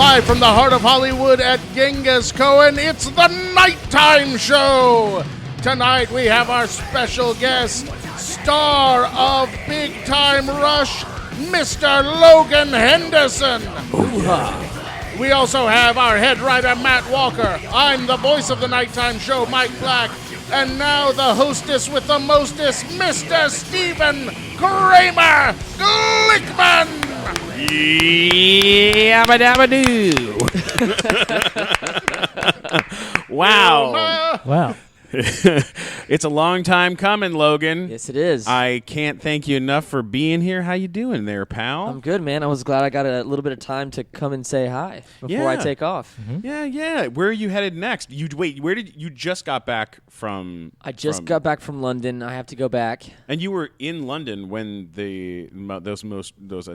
Live from the heart of Hollywood at Genghis Cohen, it's the Nighttime Show. Tonight we have our special guest, star of Big Time Rush, Mr. Logan Henderson. Ooh-ha. We also have our head writer, Matt Walker. I'm the voice of the Nighttime Show, Mike Black. And now the hostess with the mostest, Mr. Stephen Kramer Glickman. Yabba dabba doo. Wow. Wow. It's a long time coming, Logan. Yes, it is. I can't thank you enough for being here. How you doing there, pal? I'm good, man. I was glad I got a little bit of time to come and say hi before I take off. Mm-hmm. Yeah. Where are you headed next? Where did you just got back from? I just got back from London. I have to go back. And you were in London when some of those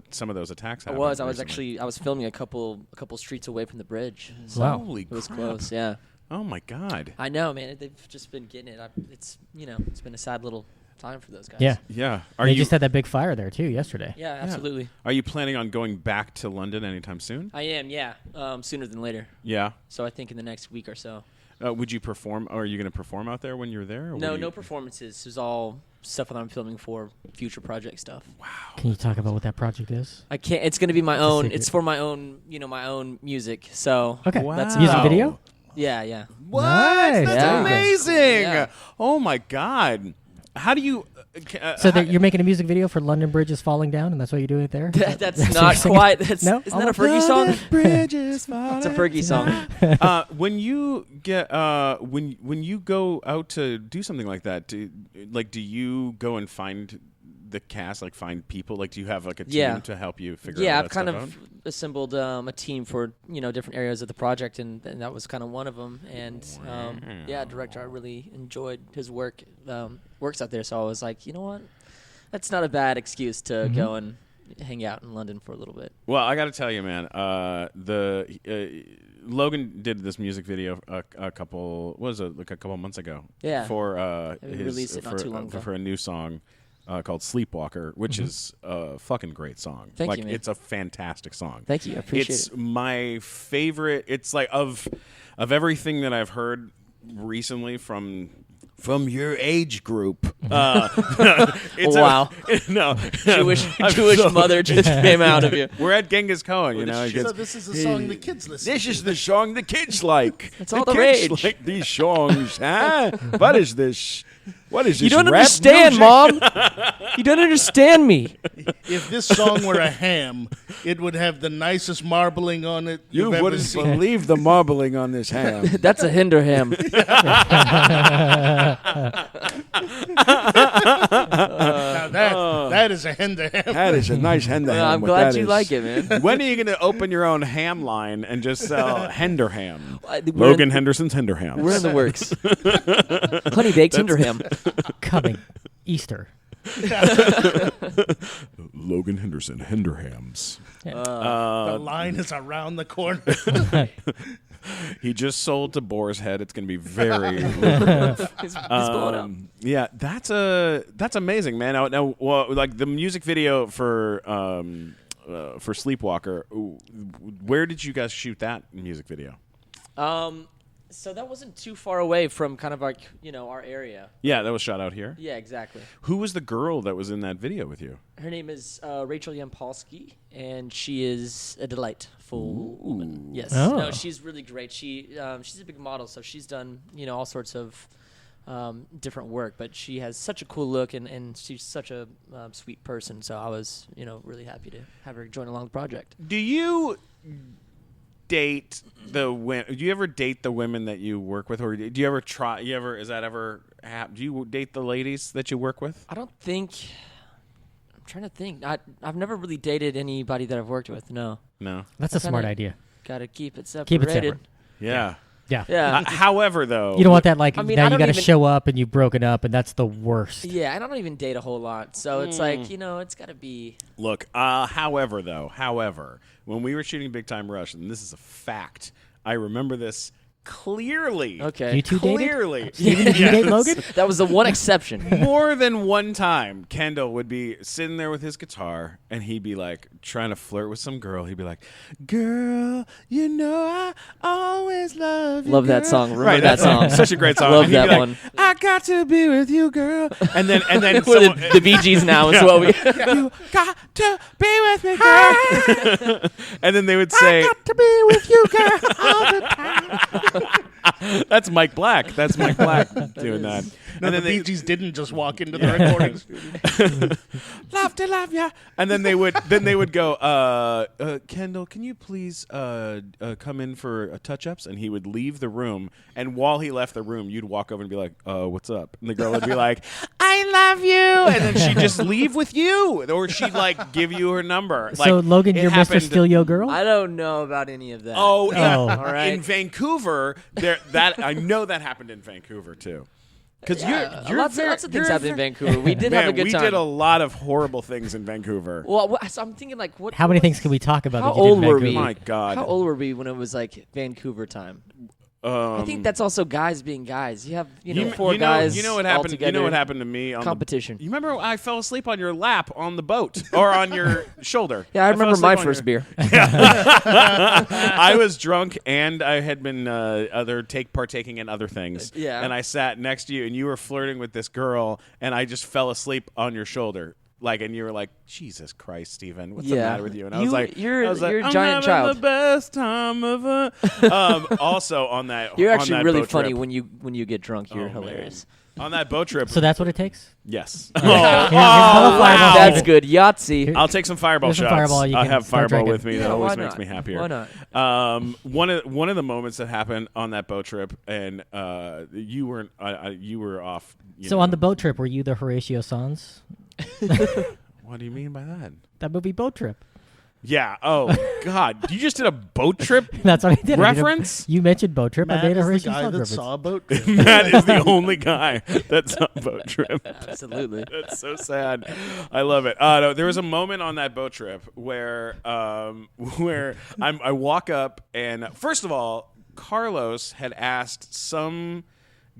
attacks happened. I was filming a couple streets away from the bridge. So Wow. Holy it was crap. close. Yeah. Oh my God. I know, man. They've just been getting it. It's been a sad little time for those guys. Yeah. Yeah. They just had that big fire there, too, yesterday. Yeah, absolutely. Are you planning on going back to London anytime soon? I am, yeah. Sooner than later. Yeah. So I think in the next week or so. Would you perform? Or are you going to perform out there when you're there? Or No performances. This is all stuff that I'm filming for future project stuff. Wow. Can you talk about what that project is? I can't. It's going to be my own. secret. It's for my own. My own music. So Okay. Wow. That's Music about- video? Yeah. What? Nice. That's Yeah. amazing. Yeah. Oh my God. How do you? So you're making a music video for London Bridge is Falling Down, and that's why you do it there? That's what not you're saying? quite. Isn't No? that a Fergie song? Bridges It's a Fergie song. When you get when you go out to do something like that, do you go and find the cast, like find people? Like, do you have like a team to help you figure out? Yeah, that I've kind stuff of assembled a team for different areas of the project, and that was kind of one of them. And director, I really enjoyed his work. Works out there, so I was like, you know what, that's not a bad excuse to go and hang out in London for a little bit. Well, I got to tell you, man, Logan did this music video a couple months ago. Yeah. For He released it not too long ago. for a new song called Sleepwalker, which is a fucking great song. Thank you, man. It's a fantastic song. Thank you, I appreciate it's it. It's my favorite. It's like of everything that I've heard recently from your age group. Wow. Jewish mother just came out of you. We're at Genghis Cohen, So this is the song the kids listen to. This is the song the kids like. It's all the rage. Kids like these songs, huh? What is this? What is this? You don't rap understand, music? Mom. You don't understand me. If this song were a ham, it would have the nicest marbling on it You you've ever wouldn't seen. believe the marbling on this ham. That's a hinder ham. Now that is a hinder ham. That is a nice hen. I'm glad you like it, man. When are you going to open your own ham line and just sell Hender ham? We're Logan in- Henderson's Hender ham. We're in the works. Honey baked hinder ham. Coming. Easter. Logan Henderson Hender hams. The line is around the corner. He just sold to Boar's Head. It's going to be very lucrative. He's blowing up. Yeah, that's amazing, man. Now, well, like the music video for Sleepwalker. Where did you guys shoot that music video? So that wasn't too far away from kind of like our area. Yeah, that was shot out here. Yeah, exactly. Who was the girl that was in that video with you? Her name is Rachel Yampolsky, and she is a delightful woman. Yes, Oh. no, she's really great. She's a big model, so she's done all sorts of different work. But she has such a cool look, and she's such a sweet person. So I was really happy to have her join along the project. Do you date the women? Do you ever date the women that you work with, or do you ever try? Is that ever happen? Do you date the ladies that you work with? I don't think. I'm trying to think. I've never really dated anybody that I've worked with. No. That's a smart idea. Got to keep it separated. Keep it separate. Yeah. Yeah. Yeah. However, though, You don't want that I mean, now I you don't got to even- show up and you've broken up, and that's the worst. Yeah, and I don't even date a whole lot, so it's like it's got to be. Look, however, when we were shooting Big Time Rush, and this is a fact, I remember this clearly. Okay. You two dated? Clearly. Steven, did you date Logan? That was the one exception. More than one time, Kendall would be sitting there with his guitar, and he'd be like trying to flirt with some girl. He'd be like, "Girl, you know I always love you." Love that girl." song. Remember Right, that song. Such a great song. Love And he'd that be like, one. I got to be with you, girl. And then We're someone, the Bee Gees now is what we. you got to be with me, girl. And then they would say, Got to be with you, girl, all the time. "That's Mike Black. That's Mike Black doing that." No, And the then they, Bee Gees didn't just walk into the recording studio. love to love ya. And then they would go, Kendall, can you please come in for touch-ups? And he would leave the room. And while he left the room, you'd walk over and be like, what's up? And the girl would be like, I love you. And then she'd just leave with you. Or she'd like give you her number. So, Like, Logan, it you're Mr. happened- Steal Yo Girl? I don't know about any of that. Oh, yeah. Oh. All right. In Vancouver, I know that happened in Vancouver too. Because you're lots of things happened in Vancouver. We did have a good time. We did a lot of horrible things in Vancouver. Well, so I'm thinking like, what? How many things can we talk about How that you did in old were Vancouver? we? My God. How old were we when it was like Vancouver time? I think that's also guys being guys. You have four guys. You know what happened? All You know what together. happened to me on Competition. You remember I fell asleep on your lap on the boat or on your shoulder? Yeah, I fell remember asleep my on first your- beer. I was drunk and I had been partaking in other things. Yeah. And I sat next to you and you were flirting with this girl and I just fell asleep on your shoulder. Like, and you were like, Jesus Christ, Steven, what's the matter with you? And I was like, you're a I'm giant having child. the best time of a. Also on that, You're on actually that really boat funny trip, when you get drunk. You're Oh, man. hilarious. on that boat trip. So that's what it takes? Yes. Here's another fireball, That's Steven. good. Yahtzee. I'll take some fireball There's some shots. Fireball you I can have start fireball drinking. with me. Yeah, That always why makes not? me happier. Why not? One of the moments that happened on that boat trip, and you weren't. You were off. So on the boat trip, were you the Horatio Sanz? What do you mean by that? That movie Boat Trip. Yeah. Oh God. You just did a boat trip That's what I did. reference. You mentioned Boat Trip. I Matt made a is the Horatio guy Sanz that reference. saw a boat. Matt is the only guy that's on a boat trip. Absolutely. That's so sad. I love it. No, there was a moment on that boat trip where I walk up and first of all, Carlos had asked some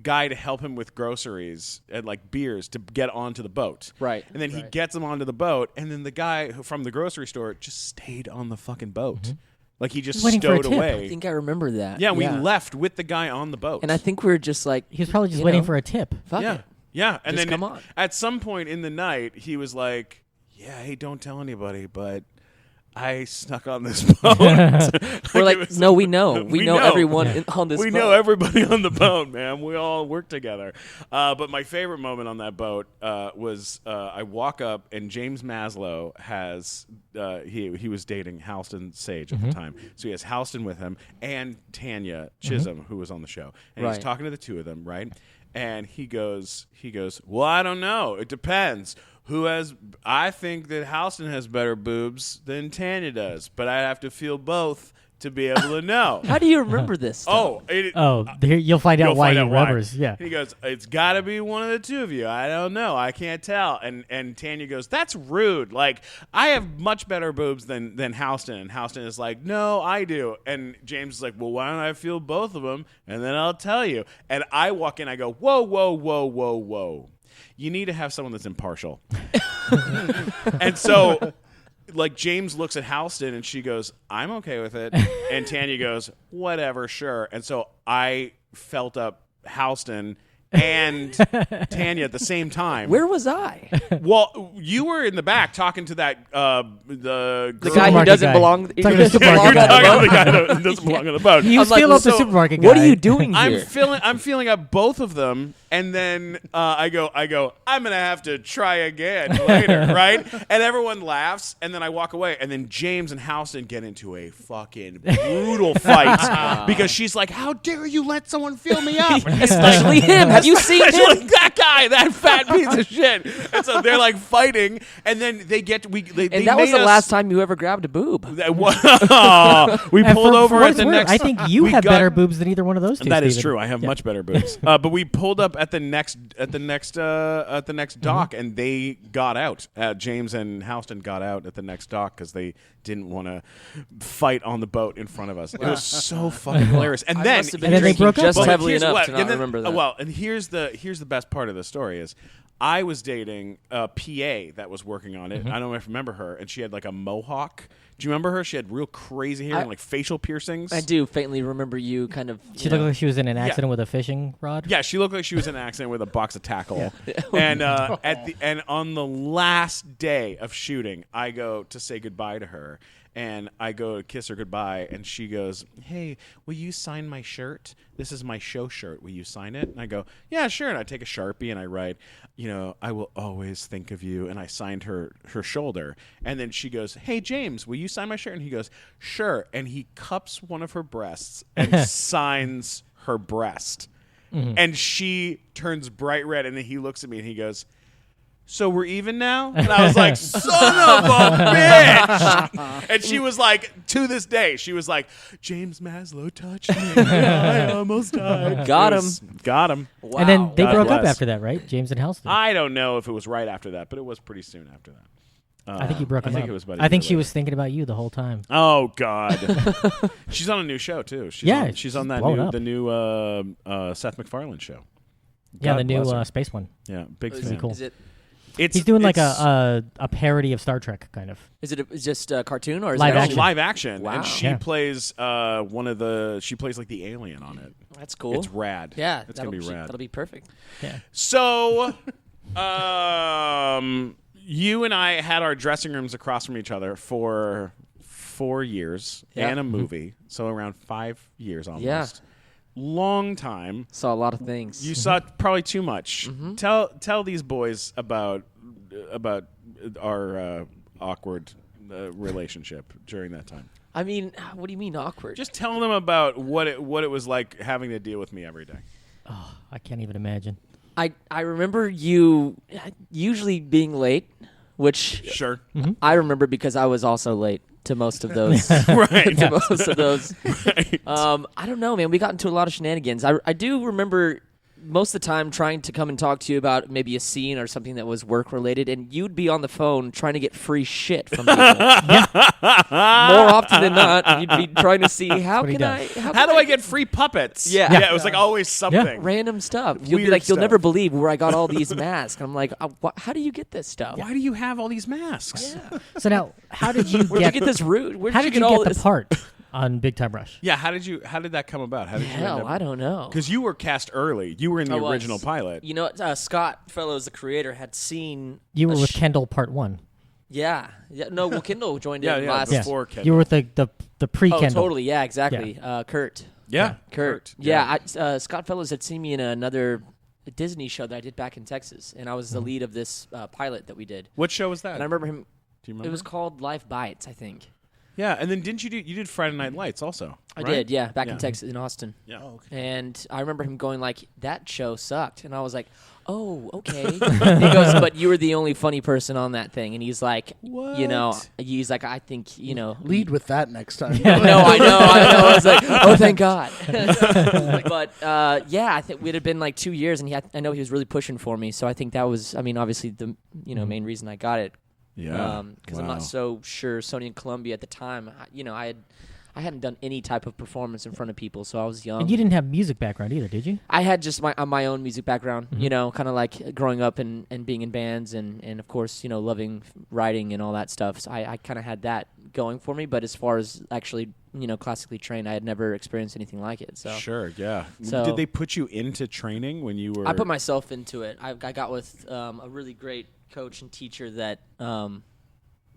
guy to help him with groceries and like beers to get onto the boat. Right. And then he gets him onto the boat, and then the guy from the grocery store just stayed on the fucking boat. Like he just Waiting for a stowed tip. away. I think I remember that. Yeah, we left with the guy on the boat. And I think we were just like, He was probably just you waiting know, for a tip. fuck yeah. it. Yeah, and Just then come on. at some point in the night, he was like, "Yeah, hey, don't tell anybody, but I snuck on this boat." We're It like, was- no, we know. We know everyone Yeah. on this we boat. know everybody on the boat, man. We all work together. But my favorite moment on that boat was I walk up and James Maslow has he was dating Halston Sage at the time, so he has Halston with him and Tanya Chisholm, who was on the show, and he's Right. talking to the two of them, right? And he goes, well, I don't know. It depends. I think that Halston has better boobs than Tanya does, but I'd have to feel both to be able to know. How do you remember this stuff? Here, you'll find out You'll why find he out why. remembers. Yeah. He goes, it's got to be one of the two of you. I don't know. I can't tell. And Tanya goes, that's rude. Like, I have much better boobs than Halston. And Halston is like, no, I do. And James is like, well, why don't I feel both of them? And then I'll tell you. And I walk in, I go, whoa, whoa, whoa, whoa, whoa. You need to have someone that's impartial. And so... like James looks at Halston and she goes, I'm okay with it. And Tanya goes, whatever, sure. And so I felt up Halston and Tanya at the same time. Where was I? Well, you were in the back talking to that the The girl. guy who Supermarket doesn't guy. belong. He Talking to doesn't the belong You're on the talking to boat. the guy that doesn't belong on the boat. You I'm like, steal up the so supermarket guy. What are you doing here? I'm feeling up both of them, and then I go, I'm gonna have to try again later, right? And everyone laughs, and then I walk away, and then James and Halston get into a fucking brutal fight because she's like, "How dare you let someone feel me up?" And he's like, Especially him. Have you seen especially him? that guy, that fat piece of shit. And so they're like fighting, and then they get they And that was made the us- last time you ever grabbed a boob. we And pulled for over what at it's the worth, next. I think you we have got- better boobs than either one of those two. That is Steven. true. I have Yeah. much better boobs. But we pulled up up at the next dock, and they got out. James and Houston got out at the next dock because they didn't want to fight on the boat in front of us. It was so fucking hilarious. And then they broke up. Just Well, heavily enough to not remember that. Well, and here's the best part of the story is I was dating a PA that was working on it. I don't know if you remember her, and she had like a mohawk. Do you remember her? She had real crazy hair and like facial piercings. I do faintly remember you kind of. She looked like she was in an accident with a fishing rod. Yeah, she looked like she was in an accident with a box of tackle. And and on the last day of shooting, I go to say goodbye to her. And I go to kiss her goodbye, and she goes, "Hey, will you sign my shirt? This is my show shirt. Will you sign it?" And I go, "Yeah, sure." And I take a Sharpie, and I write, "I will always think of you." And I signed her shoulder. And then she goes, "Hey, James, will you sign my shirt?" And he goes, "Sure." And he cups one of her breasts and signs her breast. And she turns bright red, and then he looks at me, and he goes, "So we're even now?" And I was like, "Son of a bitch!" And she was like, to this day, she was like, "James Maslow touched me. I almost died." Got him. Got him. Wow. And then they God broke up bless. after that, right? James and Houston. I don't know if it was right after that, but it was pretty soon after that. I think you broke I him think up. it was about a I think year she later. was thinking about you the whole time. Oh God, she's on a new show too. She's on that blown new up. the new Seth MacFarlane show. Yeah, God the new bless her. space one. Yeah, big Is fan. it- cool. Is it? It's He's doing like it's- a parody of Star Trek, kind of. Is it just a cartoon or is Live it action. live action, Wow. and she Yeah. plays she plays like the alien on it. That's cool. It's rad. Yeah, it's gonna be rad. That'll be perfect. Yeah. So, you and I had our dressing rooms across from each other for 4 years Yeah. and a movie, so around 5 years almost. Yeah. Long time. Saw a lot of things. You saw probably too much. Tell these boys about our awkward relationship during that time. I mean, what do you mean awkward? Just tell them about what it was like having to deal with me every day. Oh, I can't even imagine. I remember you usually being late, which Sure. I remember because I was also late to most of those. Right. To most of those. Right. I don't know, man. We got into a lot of shenanigans. I do remember most of the time trying to come and talk to you about maybe a scene or something that was work related, and you'd be on the phone trying to get free shit from people. More often than not, you'd be trying to see how what he can I does. How do I get free puppets? Yeah. It was like always something. random stuff. You'll be Weird like, you'll stuff. never believe where I got all these masks. I'm like, how do you get this stuff? Why do you have all these masks? Yeah. So now, how did you Where'd you get this root? Where'd How you did get you all get this? the part on Big Time Rush? Yeah, how did that come about? How did Hell, I don't know. Because you were cast early. You were in the I was. original pilot. You know, Scott Fellows, the creator, had seen. You were a with Kendall Part 1. Yeah. No, well, Kendall joined in last. Yeah. Before Kendall. You were with the pre-Kendall. Oh, totally. Yeah, exactly. Kurt. Yeah. Kurt. Yeah. Scott Fellows had seen me in another Disney show that I did back in Texas, and I was the lead of this pilot that we did. What show was that? And I remember him. Do you remember? It was called Life Bites, I think. Yeah, and then didn't you did Friday Night Lights also? I right? did, yeah, back Yeah. in Texas, in Austin. Yeah. Oh, okay. And I remember him going like, "That show sucked," and I was like, "Oh, okay." He goes, "But you were the only funny person on that thing," and he's like, "You know," What? he's like, "I think you know." Lead with that next time. No, I know. I was like, "Oh, thank God." But yeah, I think it had been like 2 years, and I know he was really pushing for me. So I think that was, I mean, obviously the main reason I got it. Yeah. Because I'm not so sure Sony and Columbia at the time. I hadn't done any type of performance in front of people, so I was young. And you didn't have music background either, did you? I had just my own music background, kind of like growing up and being in bands and of course, loving writing and all that stuff. So I kind of had that going for me. But as far as actually, classically trained, I had never experienced anything like it. So Sure, yeah. So- Did they put you into training when you were? I put myself into it. I got with a really great coach and teacher that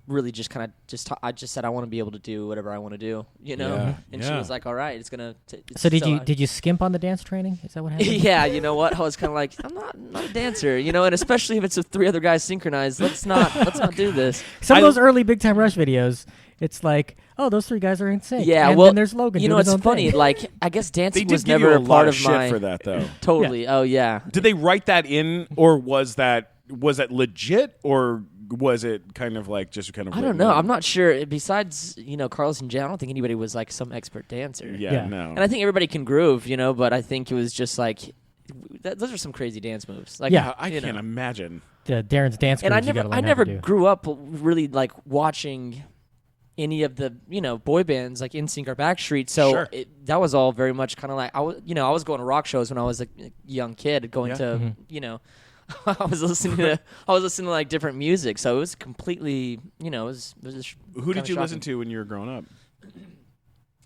really just kind of I just said I want to be able to do whatever I want to do, Yeah, and she yeah. was like, "All right, it's gonna." So did you skimp on the dance training? Is that what happened? Yeah, you know what? I was kind of like, I'm not a dancer, and especially if it's with 3 other guys synchronized. Let's not do this. Some of those early Big Time Rush videos, it's like, oh, those 3 guys are in sync. Yeah, and well, then there's Logan. doing his it's own funny. thing. Like, I guess They dancing did was give never you a a part lot of of shit my. for that, though. Totally. Oh yeah. Did they write that in, or was that legit, or was it kind of like just kind of? I don't know. I'm not sure. Besides, Carlos and Jen, I don't think anybody was like some expert dancer. Yeah, Yeah. no. And I think everybody can groove, but I think it was just like those are some crazy dance moves. Like, Yeah. I can't imagine. The Darren's dance And moves you gotta learn I how never to do. grew up really like watching any of the boy bands like NSYNC or Backstreet. So Sure. that was all very much kind of like I was going to rock shows when I was a young kid, going to I was listening to like different music. So it was completely it was just Who did you shocking. listen to when you were growing up?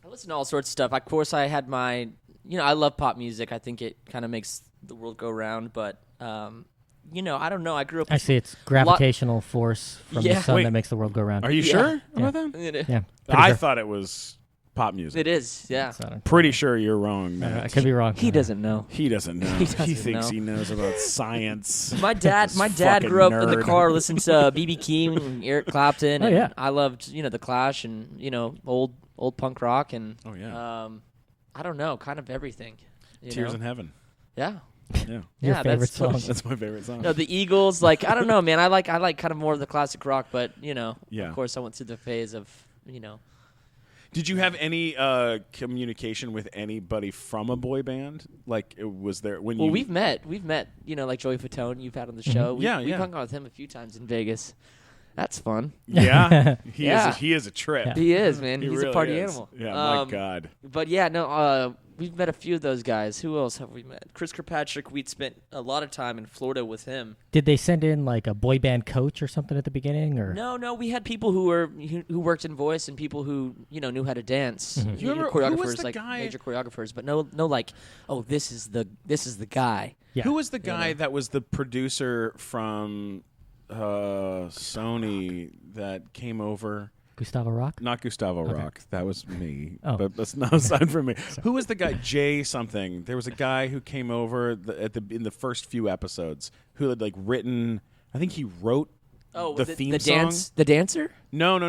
I listened to all sorts of stuff. Of course, I had my I love pop music. I think it kind of makes the world go round, but. I don't know. I grew up. I see it's gravitational force from Yeah. the sun Wait. that makes the world go round. Are you sure about that? Yeah. I Sure. thought it was pop music. It is, yeah. So, Pretty sure you're wrong, man. I could be wrong. He doesn't know. He doesn't know. He doesn't thinks know. he knows about science. My dad fucking grew up in the nerd. car listening to B.B. King and Eric Clapton. Oh, and yeah. I loved, the Clash and, old punk rock and Oh, yeah. I don't know, kind of everything. Tears know? in Heaven. Yeah. Yeah. Your Yeah, favorite that's song. That's my favorite song. No, the Eagles, like I don't know, man. I like kind of more of the classic rock, but Yeah. of course I went through the phase of, Did you have any communication with anybody from a boy band? Like, was there when Well, you? we've met, like Joey Fatone you've had on the show. Yeah, We've yeah. hung out with him a few times in Vegas. That's fun. Yeah, Yeah. He is a trip. Yeah. He is, man. He He's really a party is. animal. Yeah, my Um, God. But yeah, no, we've met a few of those guys. Who else have we met? Chris Kirkpatrick. We'd spent a lot of time in Florida with him. Did they send in like a boy band coach or something at the beginning, or No, we had people who worked in voice and people who knew how to dance. Mm-hmm. You remember- choreographers, who was the like guy- major choreographers, but no, like, oh, this is the guy. Yeah. Who was the guy that was the producer from Sony that came over? Gustavo Rock? Not Gustavo Rock. That was me. Oh. But that's not aside from me. Who was the guy? Jay something. There was a guy who came over in the first few episodes who had like written. I think he wrote the theme song. The dancer. No.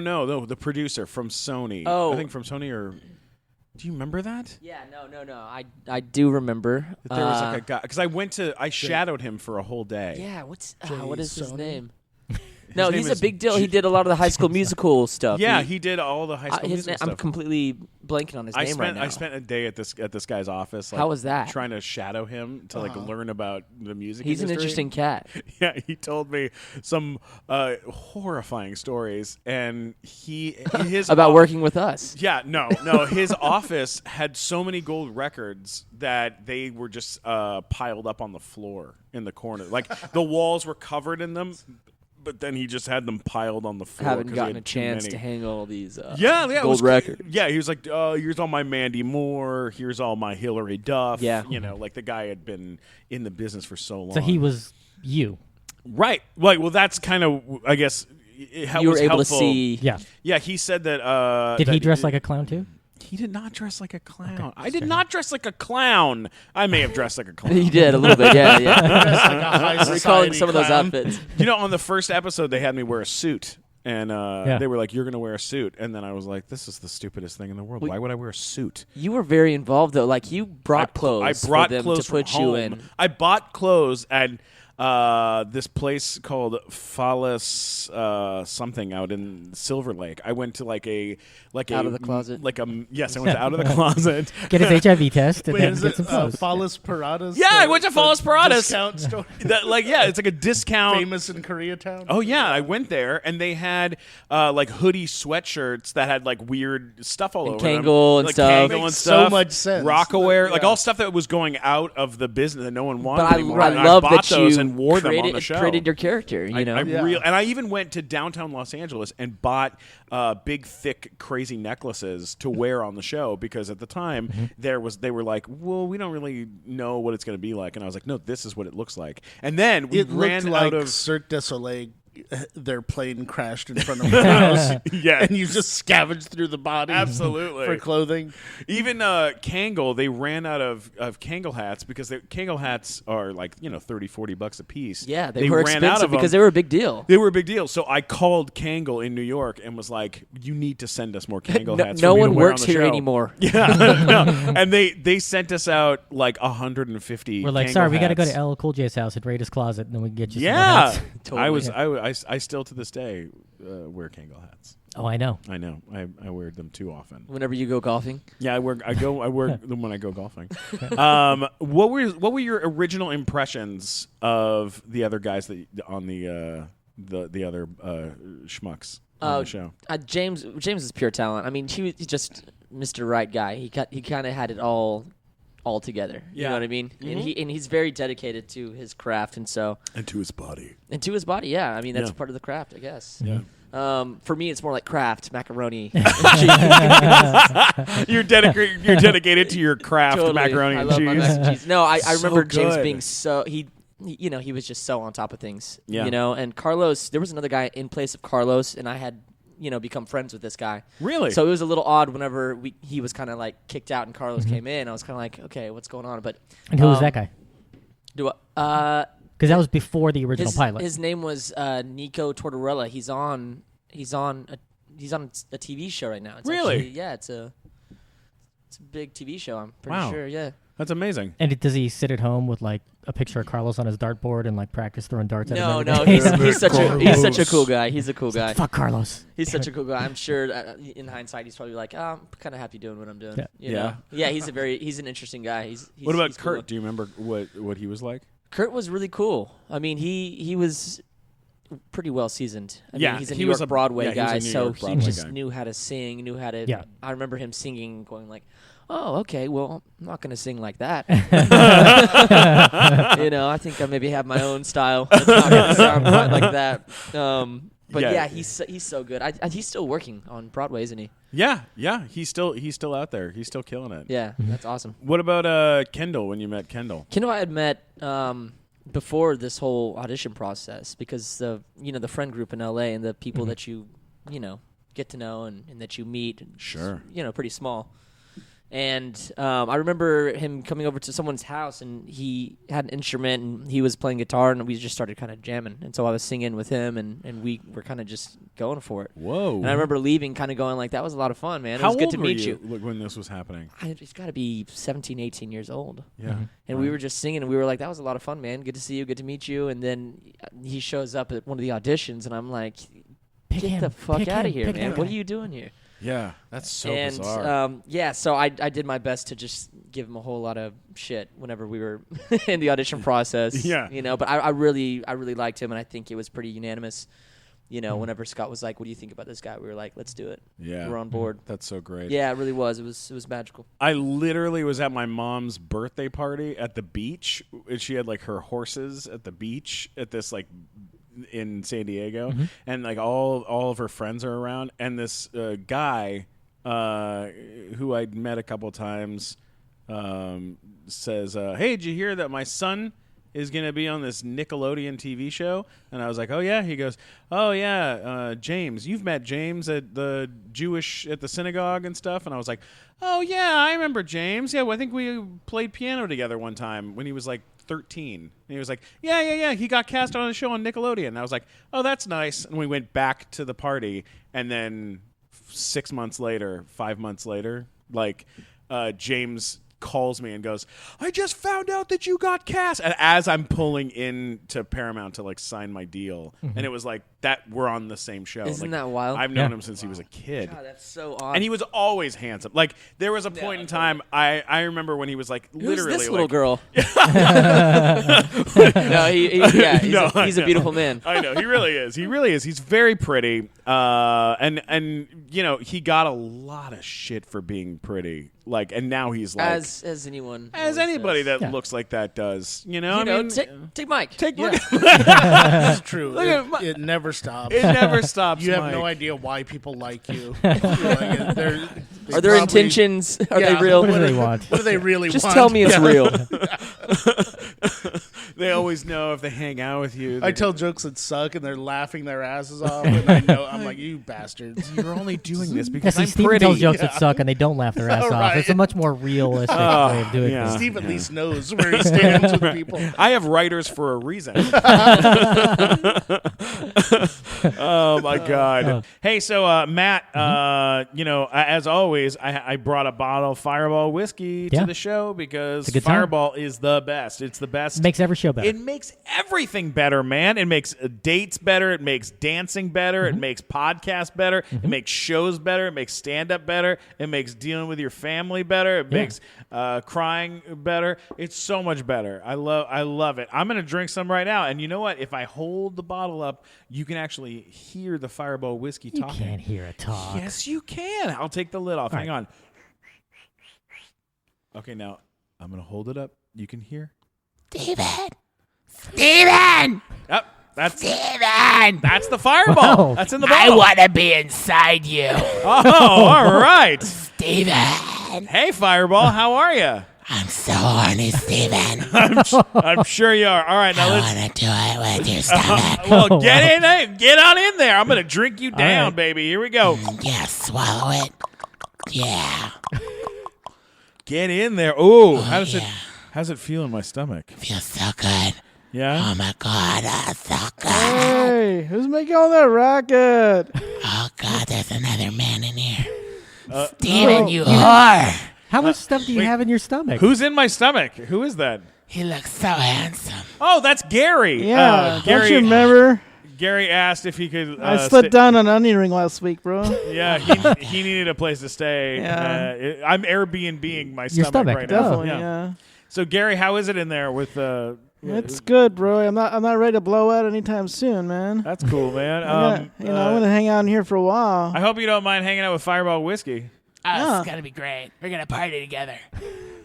The producer from Sony. Oh. I think from Sony or. Do you remember that? Yeah, no. I do remember. That there was like a guy because I shadowed him for a whole day. Yeah, what is his Sony? name? No, name he's a is big deal. He did a lot of the High School Musical stuff. Yeah, he did all the High School his Musical I'm stuff. completely blanking on his name right now. I spent a day at this guy's office. Like, How was that? Trying to shadow him to like learn about the music. He's an industry. interesting cat. Yeah, he told me some horrifying stories, and his About working with us. Yeah, no. His office had so many gold records that they were just piled up on the floor in the corner. Like the walls were covered in them, but then he just had them piled on the floor. Haven't 'cause he gotten had a too chance many. to hang all these Yeah, it gold was records. Yeah, he was like, here's all my Mandy Moore, here's all my Hillary Duff. Yeah. Like the guy had been in the business for so long. So he was you. Right. Well, that's kind of, I guess, it You were was able helpful. to see. Yeah. Yeah, he said that. Did he that- dress like a clown too? He did not dress like a clown. I did not dress like a clown. I may have dressed like a clown. He did a little bit. Yeah. Dressed like a high Recalling society some of those clown. outfits. On the first episode, they had me wear a suit. And they were like, "You're going to wear a suit," and then I was like, "This is the stupidest thing in the world. Why would I wear a suit?" You were very involved though. Like you brought clothes. I brought for them clothes to put from you home. in. I bought clothes at this place called Fallis something out in Silver Lake. I went to like Out of the closet. Yes, I went to out of the closet. Get his HIV test and Wait, then is get it some clothes. Fallis Paradas? Yeah, I went to Fallis Paradas. Discount store. It's like a discount. Famous in Koreatown. Oh yeah, I went there and they had like hoodie sweatshirts that had like weird stuff all And over them. Kangol and like stuff. Kangol Makes and so stuff. much sense. Rockaware, Yeah. like all stuff that was going out of the business that no one wanted But I anymore. And love bought that those you and wore them on created, the show. created your character. You know. And I even went to downtown Los Angeles and bought big, thick, crazy necklaces to wear on the show because at the time they were like, well, we don't really know what it's going to be like, and I was like, no, this is what it looks like. And then we It ran looked like out of Cirque du Soleil. Their plane crashed in front of the house. Yeah. And you just scavenged through the body. Absolutely. For clothing. even Kangol, they ran out of Kangol hats because Kangol hats are like $30-$40 a piece. Yeah, they were ran out expensive of them. because they were a big deal. They were a big deal. So I called Kangol in New York and was like, "You need to send us more Kangol hats." No for me to one wear works on the here show." anymore. Yeah, no. And they sent us out like 150. We're like, Kangol sorry, we got to go to hats. LL Cool J's house and raid his closet, and then we can get you some more Yeah, hats. I still to this day wear Kangol hats. Oh, I know. I know. I wear them too often. Whenever you go golfing. Yeah, I wear them when I go golfing. What were your original impressions of the other guys on the other schmucks on the show? James is pure talent. I mean, he's just Mr. Right guy. He kind of had it all together. Yeah. You know what I mean? Mm-hmm. And he's very dedicated to his craft, and to his body. Yeah, I mean that's part of the craft, I guess. Yeah. For me, it's more like craft macaroni. You're dedicated to your craft macaroni and I love cheese. my mac and cheese. No, I remember James good. being so he was just so on top of things. Yeah. You know, and Carlos, there was another guy in place of Carlos, and I had become friends with this guy. Really? So it was a little odd whenever he was kind of like kicked out and Carlos came in. I was kind of like, okay, what's going on? But And who was that guy? Because that was before the original pilot. His name was Nico Tortorella. He's on a TV show right now. It's really? Actually, yeah, it's a big TV show. I'm pretty sure. Yeah. That's amazing. And does he sit at home with like a picture of Carlos on his dartboard and like practice throwing darts at him? No, he's such a cool guy. He's a cool guy. Fuck Carlos. He's such a cool guy. I'm sure in hindsight he's probably like, I'm kind of happy doing what I'm doing. Yeah. You know? Yeah. He's an interesting guy. He's what about he's Kurt? Cool. Do you remember what he was like? Kurt was really cool. I mean, he was pretty well seasoned. I mean, he's a New York Broadway guy, so he just knew how to sing, knew how to. Yeah. I remember him singing, going like, "Oh, okay, well, I'm not going to sing like that." I think I maybe have my own style. It's not going to sound quite like that. But yeah, he's so good. He's still working on Broadway, isn't he? Yeah. He's still out there. He's still killing it. Yeah, that's awesome. What about Kendall? When you met Kendall? Kendall, I had met before this whole audition process because the friend group in LA and the people that you get to know and that you meet. Sure. Pretty small. And I remember him coming over to someone's house, and he had an instrument, and he was playing guitar, and we just started kind of jamming. And so I was singing with him, and we were kind of just going for it. Whoa. And I remember leaving kind of going like, that was a lot of fun, man. It was good to meet you. When this was happening? He's got to be 17, 18 years old. Yeah. And we were just singing, and we were like, that was a lot of fun, man. Good to see you. Good to meet you. And then he shows up at one of the auditions, and I'm like, get the fuck out of here, man. What are you doing here? Yeah, that's so bizarre. So I did my best to just give him a whole lot of shit whenever we were in the audition process. Yeah. But I really liked him, and I think it was pretty unanimous. Whenever Scott was like, "What do you think about this guy?" We were like, "Let's do it." Yeah, we're on board. That's so great. Yeah, it really was. It was magical. I literally was at my mom's birthday party at the beach. She had like her horses at the beach at this like in San Diego, and like all of her friends are around, and this guy who I'd met a couple times says, "Hey, did you hear that my son is going to be on this Nickelodeon TV show?" And I was like, "Oh yeah." He goes, "Oh yeah, James. You've met James at the synagogue and stuff." And I was like, "Oh yeah, I remember James. Yeah, well, I think we played piano together one time when he was like 13." And he was like, yeah. He got cast on a show on Nickelodeon. And I was like, "Oh, that's nice." And we went back to the party, and then 5 months later, like James calls me and goes, "I just found out that you got cast," and as I'm pulling into Paramount to like sign my deal, and it was like that we're on the same show. Isn't like, that wild? I've known him since he was a kid. God, that's so odd. And he was always handsome. Like there was a point in time I remember when he was like literally Who's this little like, girl? No, he's a beautiful man. I know, he really is. He's very pretty. And he got a lot of shit for being pretty. Like, and now he's like as anyone, as anybody does. that looks like that does. I mean, take Mike. Take Mike. That's true. It never stops. It never stops. You have Mike. no idea why people like you. Are their intentions? Are they real? What do they want? What do they really Just want? tell me it's real. They always know if they hang out with you. I tell jokes that suck, and they're laughing their asses off, and I know I'm like, you bastards. You're only doing this Yeah, because see, I'm Steven pretty. tells jokes that suck, and they don't laugh their ass off. Right. It's a much more realistic way of doing yeah. things. Steve at least knows where he stands with people. I have writers for a reason. Oh my God! Hey, so Matt, as always, I brought a bottle of Fireball whiskey to the show because good Fireball is the best. It's the best. Makes every show better. It makes everything better, man. It makes dates better. It makes dancing better. It makes podcasts better. It makes shows better. It makes stand-up better. It makes dealing with your family better. It makes crying better. It's so much better. I love it. I'm going to drink some right now. And you know what? If I hold the bottle up, you can actually hear the Fireball whiskey You talking. can't hear it talk. Yes, you can. I'll take the lid off. All Hang right. on. Okay, now I'm going to hold it up. You can hear. Steven! Oh, that's Steven! that's the Fireball. Whoa. That's in the I bottle. want to be inside you. Oh, all right. Steven! Hey, Fireball, how are you? I'm so horny, Steven. I'm sure you are. All right, now I let's. want to do it with your stomach. Well, Oh, get in there. Get on in there. I'm going to drink you down, right. baby. Here we go. Yeah, swallow it. Yeah. Get in there. Ooh, how's yeah. how's it feel in my stomach? Feels so good. Yeah? Oh my God, so good. Hey, who's making all that racket? Oh God, there's another man in here. Uh, Steven, you whore. How much stuff do you wait. have in your stomach? Who's in my stomach? Who is that? He looks so handsome. Oh, that's Gary. Yeah, Gary, don't you remember? Gary asked if he could. I slipped down an onion ring last week, bro. Yeah, he needed a place to stay. Yeah. I'm Airbnb-ing my Your stomach, right now. Definitely, yeah. So Gary, how is it in there with It's good, bro. I'm not ready to blow out anytime soon, man. That's cool, man. I'm gonna hang out in here for a while. I hope you don't mind hanging out with Fireball Whiskey. Oh, Yeah. it's gonna be great. We're gonna party together.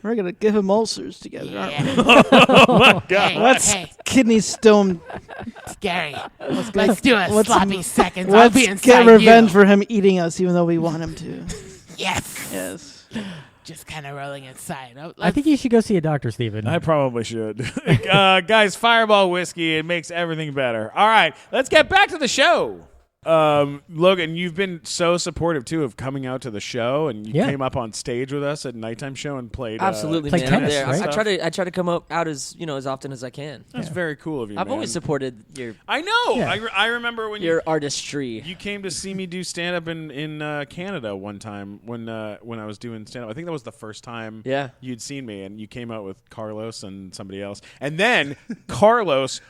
We're gonna give him ulcers together, aren't we? Yeah. Oh my God! Hey, Let's hey, kidney stone. Gary. Let's do it. let's- Sloppy seconds. I'll Let's be get inside revenge you. for him eating us, even though we want him to. Yes. Yes. Just kind of rolling inside. Oh, I think you should go see a doctor, Steven. I probably should. Guys, Fireball Whiskey, it makes everything better. All right, let's get back to the show. Logan, you've been so supportive too of coming out to the show, and you Yeah. came up on stage with us at nighttime show and played. Absolutely, Play man. tennis, I'm there. right? I try to come out as as often as I can. That's very cool of you. I've man. always supported your I know. Yeah. I remember when your artistry. you came to see me do stand up in Canada one time when I was doing stand up. I think that was the first time Yeah. you'd seen me, and you came out with Carlos and somebody else, and then Carlos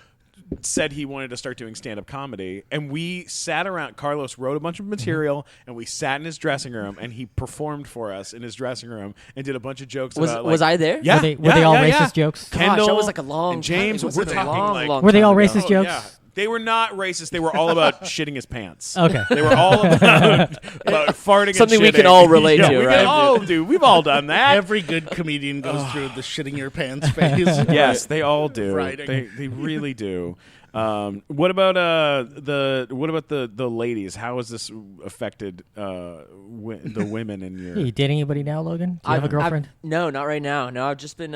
said he wanted to start doing stand-up comedy, and we sat around. Carlos wrote a bunch of material, and we sat in his dressing room, and he performed for us in his dressing room and did a bunch of jokes. Was about, was I there? Yeah, Were they all yeah, racist yeah. jokes? Gosh, Kendall that was like a long and James time. It was were like a talking long, like, long Were they time all ago. racist jokes? Yeah. They were not racist. They were all about shitting his pants. Okay. They were all about farting. Something and we can shitting. all relate Yeah, to, we right? can all do. We've all done that. Every good comedian goes through the shitting your pants phase. Yes, they all do. Writing. They really do. What about the ladies? How has this affected the women in your? Are you dating anybody now, Logan? Do you have a girlfriend? No, not right now. No, I've just been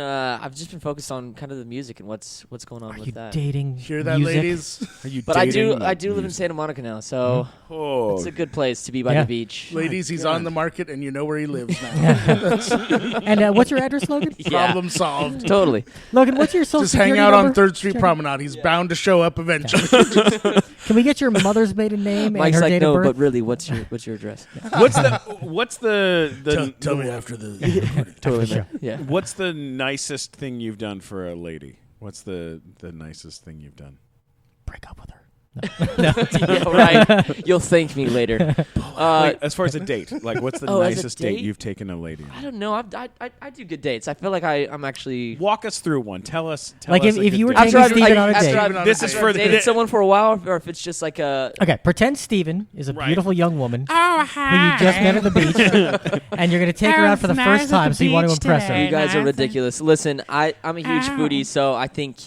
focused on kind of the music and what's going on Are with you that. dating Hear that, music? ladies? Are you But I dating do live in music? Santa Monica now, so Oh, it's a good place to be by Yeah. the beach. Ladies, he's God. on the market, and you know where he lives now. And what's your address, Logan? Yeah. Problem solved. Totally. Logan, what's your social Just hang security out on number? 3rd Street Promenade. He's bound to show up eventually. Can we get your mother's maiden name Mike's and her like, date no, of birth? but really, what's your address? what's the Tell me after the. Totally. sure. Yeah. what's the nicest thing you've done for a lady? What's the nicest thing you've done? Break up with her. Yeah, right. You'll thank me later. Like, as far as a date, like what's the Oh, as a nicest date date? you've taken a lady on? I don't know. I do good dates. I feel like I'm actually. Walk us through one. Tell us. Like a if good you were date. taking Steven on a after date. I've- This is after for I've the- dated someone for a while, or if it's just like a. Okay, pretend Steven is a Right. beautiful young woman Oh, who you just met at the beach, and you're going to take her out for the first time, so you want to impress her. You guys are ridiculous. Listen, I'm a huge foodie, so I think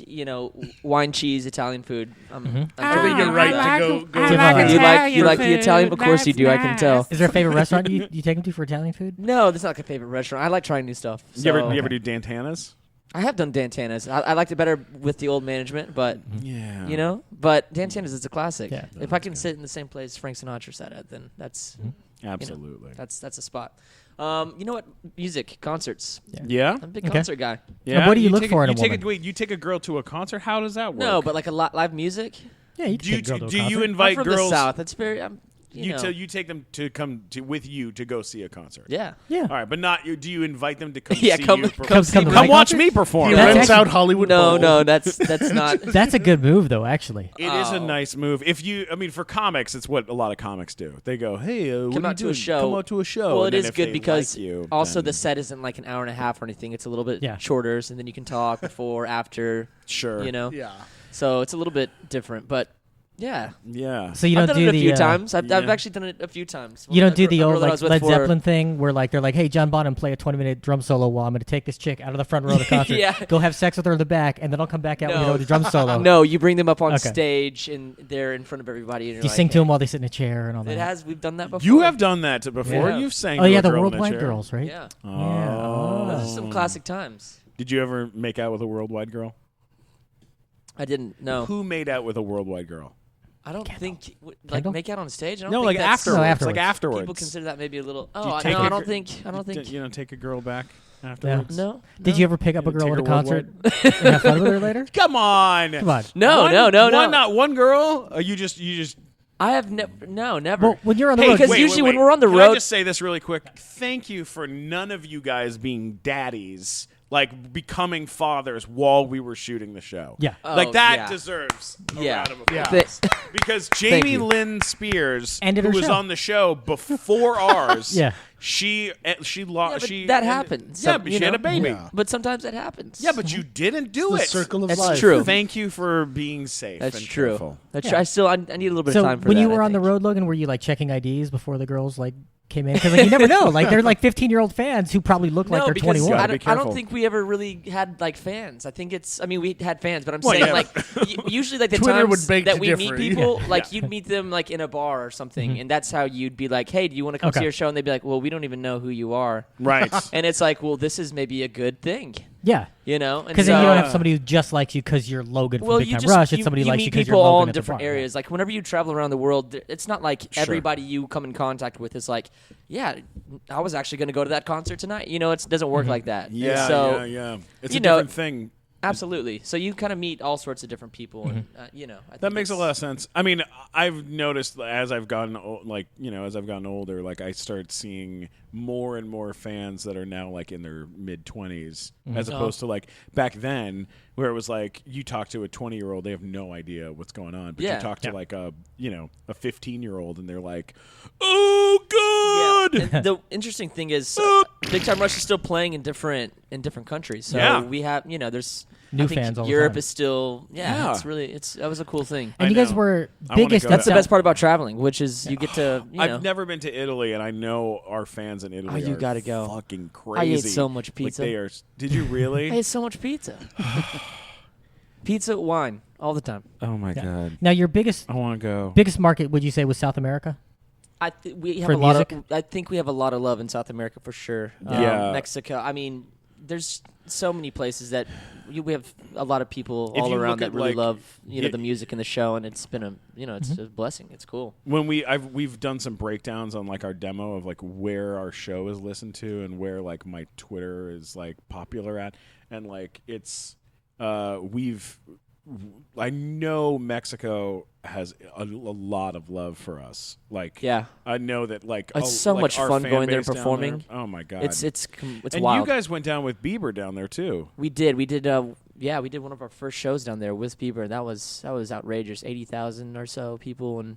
wine, cheese, Italian food. I'm I think you're right to go. Give a- You like the Italian? Of course you do. I can tell. Is there a favorite restaurant you take him to for Italian food? No, that's not like a favorite restaurant. I like trying new stuff. You ever so- do Dantana's? I have done Dantana's. I liked it better with the old management, but Yeah. but Dantana's is a classic. Yeah. If I can sit in the same place Frank Sinatra sat at, then that's Absolutely. that's a spot. You know what? Music, concerts. Yeah. I'm a big Okay. concert guy. Yeah. what do you look take for in a you take woman? Wait, you take a girl to a concert? How does that work? No, but like live music. Yeah, you can do you, take a girl to a do you concert. invite I'm from girls? the South. It's very. You take them to come with you to go see a concert. Yeah. Yeah. All right, but not you. Do you invite them to come Yeah, see come- you? come see Come my watch concert? me perform. He That's rents actually- out Hollywood No, Bowl. no, that's not. That's a good move, though. Actually. It is a nice move. For comics, it's what a lot of comics do. They go, "Hey, what Come are you out to a doing? show. Come out to a show." Well, and it then is if good they because like you, also then- the set isn't like an hour and a half or anything. It's a little bit Yeah. shorter, and then you can talk before, after. Sure. Yeah. So it's a little bit different, but yeah. Yeah. So you I've don't done do it a the few times. I've yeah. actually done it a few times. You don't do the A girl old that I like was with Led for- Zeppelin thing where like they're like, "Hey, John Bonham, play a 20-minute drum solo while I'm going to take this chick out of the front row of the concert. Yeah. Go have sex with her in the back, and then I'll come back out No. with the drum solo." No, you bring them up on Okay. stage and they're in front of everybody. And you're You like, sing to them while they sit in a chair and all that. We've done that before. You have done that before. Yeah. You've sang. Oh to yeah, a the girl in a Worldwide chair. Girls, right? Yeah. Oh. Those are some classic times. Did you ever make out with a worldwide girl? I didn't. No. Who made out with a worldwide girl? I don't think like Kendall? make out on stage. I don't No, think like that's- afterwards. No, Like afterwards. afterwards. People consider that maybe a little. you Oh, take no, a I gr- don't think. I don't think. You know, take a girl back afterwards. No. Did you ever pick up a You girl take at a her concert and have fun with her later? Come on. Come on. No, One- no, no, no. One, not one girl. You just. I have never. No, never. Well, when you're on the Hey, road, 'cause Wait, usually wait, when we're on the Can road- I just say this really quick? Thank you for none of you guys being daddies, like becoming fathers while we were shooting the show. Yeah. Like Oh, that yeah. deserves a Yeah. round of applause. Th- Because Jamie you. Lynn Spears, Ended who her was show. on the show before ours, Yeah. she but she that happens. Yeah, Some- but you she had know. a baby. Yeah. But sometimes that happens. Yeah, but you didn't do The it. circle of That's life. true. Thank you for being safe. That's and true. careful. That's Yeah. true. I need a little bit So of time for when that. you were I on the think. road, Logan, were you like checking IDs before the girls like came in? Because like you never know. Like they're like 15-year-old fans who probably look like No, they're because 21. Gotta be I don't careful. think we ever really had like fans. I think it's. I mean, we had fans, but I'm Well, saying yeah. like usually like the Twitter times would beg that to we meet differ, people, yeah. like Yeah. you'd meet them like in a bar or something, and that's how you'd be like, "Hey, do you want to come Okay. see our show?" And they'd be like, "Well, we don't even know who you are." Right. And it's like, well, this is maybe a good thing, Yeah. you know? And Because then you don't have somebody who just likes you because you're Logan from well, Big you Time just Rush. It's somebody who likes you meet because you're people all Logan in at the different bar. areas. Like whenever you travel around the world, it's not like everybody you come in contact with is like, yeah, I was actually going to go to that concert tonight. You know, it doesn't work like that. Yeah, So yeah. It's you a know, different thing. absolutely. So you kind of meet all sorts of different people, and you know, I That think makes a it's- lot of sense. I mean, I've noticed as I've gotten as I've gotten older, like I start seeing more and more fans that are now like in their mid 20s, as opposed to like back then where it was like you talk to a 20-year-old, they have no idea what's going on, but Yeah. you talk to like a 15-year-old, and they're like, "Oh God!" Yeah. And the interesting thing is, Big Time Rush is still playing in different countries. So Yeah. we have, you know, there's New I think fans all the Europe time. is still, Yeah. it's really, that was a cool thing. And I you guys know. were I wanna biggest. go That's to the that. best part about traveling, which is you get to, you know. I've never been to Italy, and I know our fans in Italy you are gotta go. fucking I crazy. ate so much pizza. Like they are. Did you really? I ate so much pizza. Pizza, wine, all the time. Oh my Yeah. God! Now your biggest I want to go. market, would you say, was South America? We have For a lot music? of. I think we have a lot of love in South America for sure. Yeah. Mexico. I mean, there's so many places that we have a lot of people If all you around look that at, really like, love yeah. the music and the show, and it's been it's Mm-hmm. a blessing. It's cool. When we've done some breakdowns on like our demo of like where our show is listened to and where like my Twitter is like popular at, and like it's I know Mexico has a lot of love for us. Like, Yeah. I know that like It's so like much our fun fan going there base down performing. there- oh my God! It's and wild. you guys went down with Bieber down there too. We did we did one of our first shows down there with Bieber. That was outrageous. 80,000 or so people, and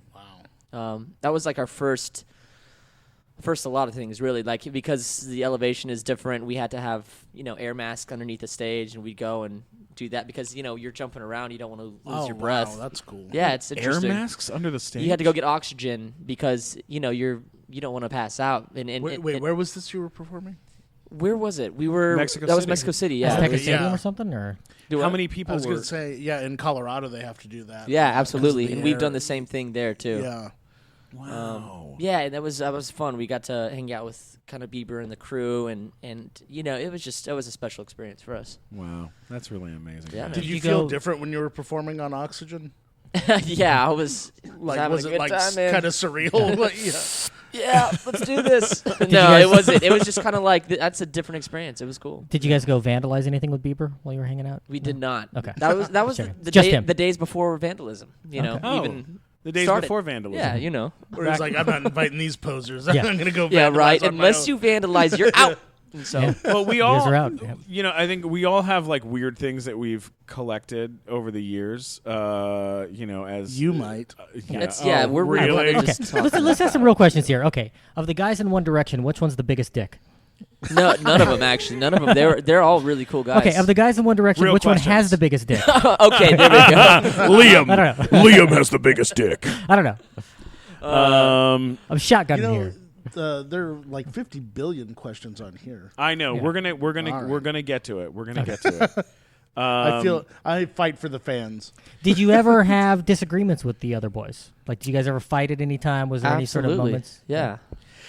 that was like our first a lot of things really, like because the elevation is different. We had to have air mask underneath the stage, and we'd go and do that because you're jumping around. You don't want to lose your breath. Wow, that's cool. Yeah, it's Air interesting. masks under the stage. You had to go get oxygen because you don't want to pass out. And Wait, where was this you were performing? where was it? We were Mexico That was City. Mexico City. Yeah. Azteca Okay, Stadium yeah. or something? Or Do How what? many I people was were? going to say, yeah, in Colorado they have to do that. Yeah, 'cause of absolutely. the And we've air. done the same thing there too. Yeah. Wow. Yeah, and that was fun. We got to hang out with kind of Bieber and the crew, and it was a special experience for us. Wow, that's really amazing. Yeah, man. Did you you feel go- different when you were performing on oxygen? Yeah, I was Like, having was a it good like time, man. kind of surreal? But, yeah. Yeah, let's do this. you No, guys- it wasn't. It was just kind of like that's a different experience. It was cool. did you guys go vandalize anything with Bieber while you were hanging out? We did not. Okay. That was Sure. the Just day, him. the days before vandalism. Okay. Oh. Even The days started. before vandalism. Yeah, you know. Or he's like, I'm not inviting these posers. Yeah. I'm gonna go. Yeah, vandalize right. on my Unless own. you vandalize, you're out. And so Yeah. Well, we You guys all, are out. Yeah. you know, I think we all have like weird things that we've collected over the years. You know, as You might. it's we're really? gonna Okay, just talk let's ask some real questions here. Okay, of the guys in One Direction, which one's the biggest dick? No, none of them actually. None of them. They're all really cool guys. Okay, of the guys in One Direction, Real which one questions. has the biggest dick? Okay, there we go. Liam. I don't know. Liam has the biggest dick. I don't know. I'm shotgunning You know, here. there are like 50 billion questions on here. I know Yeah. we're gonna All right. get to it. We're gonna get to it. I fight for the fans. Did you ever have disagreements with the other boys? Like, did you guys ever fight at any time? Was there any sort of Absolutely. moments? Yeah.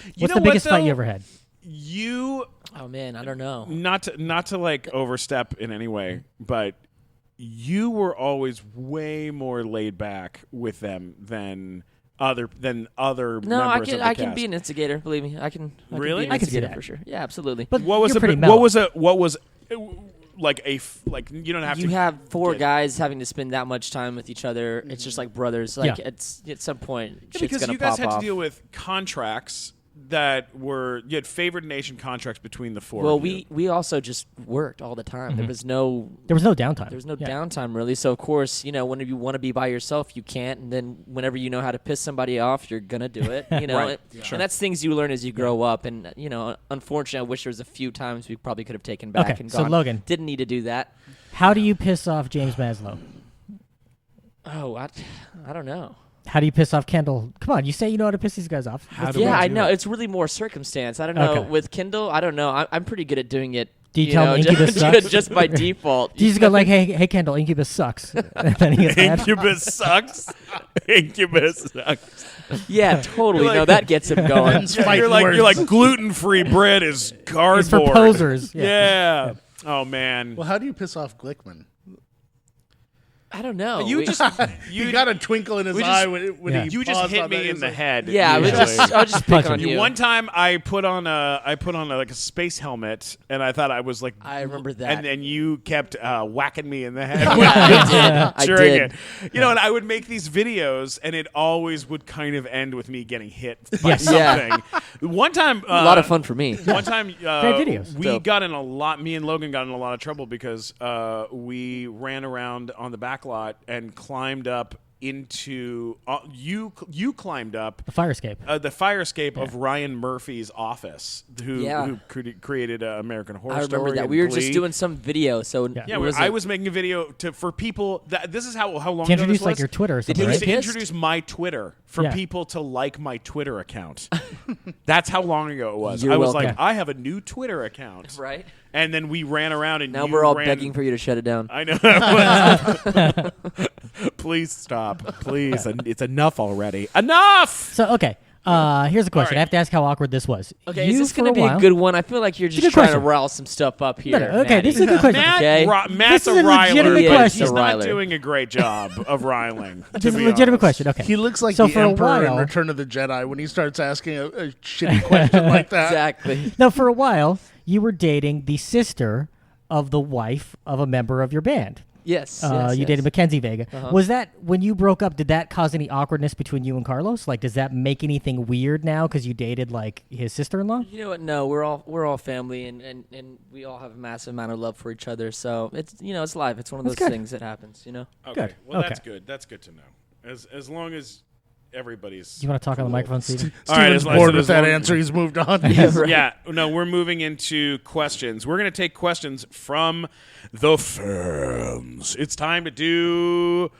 You What's know the biggest what, fight though? you ever had? You Oh man, I don't know. not to like overstep in any way, but you were always way more laid back with them than other No, members of the I can cast. be an instigator. Believe me, I can. Really? be an I can see instigator that. for sure. Yeah, absolutely. But What was you're a pretty bit- mellow. what was like you don't have you to have four get- guys having to spend that much time with each other. It's just like brothers. Like Yeah. it's at some point, Yeah, shit's because gonna you guys pop had off. to deal with contracts that were you had favored nation contracts between the four. Well, of you. we also just worked all the time. There was no There was no downtime. Yeah. downtime really. So of course, you know, when you want to be by yourself, you can't. And then whenever you know how to piss somebody off, you're gonna do it. You know, Right. and that's things you learn as you grow up. And you know, unfortunately, I wish there was a few times we probably could have taken back Okay, and so gone. Logan. Didn't need to do that. How do you piss off James Maslow? Oh, I don't know. How do you piss off Kendall? Come on, you say you know how to piss these guys off. How do we Yeah, I do know. it? It's really more circumstance. I don't know. Okay. With Kindle, I don't know. I'm pretty good at doing it. Do you tell know, him Incubus sucks? just by default. Do you just go like, hey, Kendall, Incubus sucks. And then he gets mad. Incubus sucks. Incubus sucks. Yeah, totally. You're No, like- that gets him going. Men's fighting You're words. like gluten-free bread is cardboard. It's for posers. Yeah. Oh man. Well, how do you piss off Glickman? I don't know. You We- just You got a twinkle in his we just- eye when Yeah. he you just paused hit on me that. in It's the like- head. yeah, usually. I'll just pick Punch on him. you. One time I put on like a space helmet and I thought I was like I remember that. and then you kept whacking me in the head I during did. it. You know, and I would make these videos and it always would kind of end with me getting hit by Yes. something. One time A lot of fun for me. One time, videos. we Dope. got in a lot. Me and Logan got in a lot of trouble because we ran around on the back lot and climbed up into. You climbed up The fire escape. the fire escape of Ryan Murphy's office, who created American Horror I Story. remember that. and We were Glee. just doing some video, so Yeah, it was I was making a video for people. This is how long To ago this introduce was? like your Twitter or Did something, you It was right? to pissed? introduce my Twitter for Yeah. people to like my Twitter account. That's how long ago it was. You're I was welcome. like, I have a new Twitter account. right. And then we ran around and Now you we're all ran- begging for you to shut it down. I know. Please stop. Please. It's enough already. Enough! So, okay. Here's a question. right. I have to ask how awkward this was. Okay, You, is this for going to be while- a good one? I feel like you're a just good trying to question. rile some stuff up here. No, no, okay, Maddie. this is a good question. Okay. Matt's This is a riler, legitimate but question. he's not Riler. doing a great job of riling. This is a legitimate question. Okay. He looks like So the for a Emperor in while- Return of the Jedi when he starts asking a shitty question like that. Exactly. Now, for a while, you were dating the sister of the wife of a member of your band. Yes. You dated Mackenzie Vega. Uh-huh. Was that when you broke up? Did that cause any awkwardness between you and Carlos? Like, does that make anything weird now because you dated like his sister-in-law? You know what? No, we're all family, and we all have a massive amount of love for each other. So it's it's life. It's one of That's those good. things that happens. You know. Okay. Good. Well, Okay. that's good. That's good to know. As long as everybody's. Do you want to talk on the microphone, Steven? All right, Steven's as long- bored as with that long- answer. He's moved on. Yeah, no, we're moving into questions. We're going to take questions from the fans. It's time to do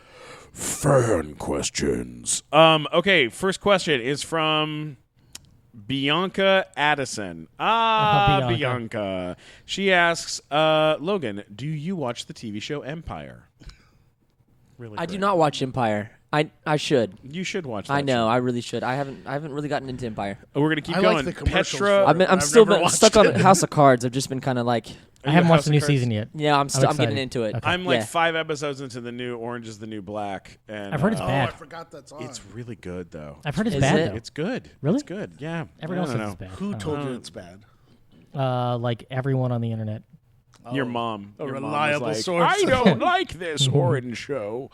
fan questions. Okay, first question is from Bianca Addison. Bianca. Bianca. She asks, Logan, do you watch the TV show Empire? Really I do great. not watch Empire. I should. You should watch that I know. show. I really should. I haven't really gotten into Empire. We're going to keep I going. like the commercials Petra. for it. I'm I've still never been watched stuck on it. House of Cards. I've just been kind of like, I haven't House watched the of new Cards? season yet. yeah, I'm getting excited. into it. Okay. I'm like Yeah. 5 episodes into the new Orange is the New Black. And I've heard it's Oh, bad. I forgot that's on. It's really good, though. I've heard it's Is bad it? though. It's good. Really? It's good. Yeah. Everyone else I don't says know. it's bad. Who told you it's bad? Like everyone on the internet. Your mom. A Your mom was reliable like, source. I don't like this Orange show.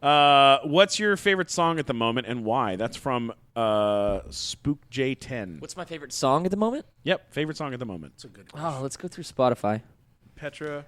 What's your favorite song at the moment and why? That's from Spook J10. What's my favorite song at the moment? Yep, favorite song at the moment. It's a good Oh, let's go through Spotify. Petra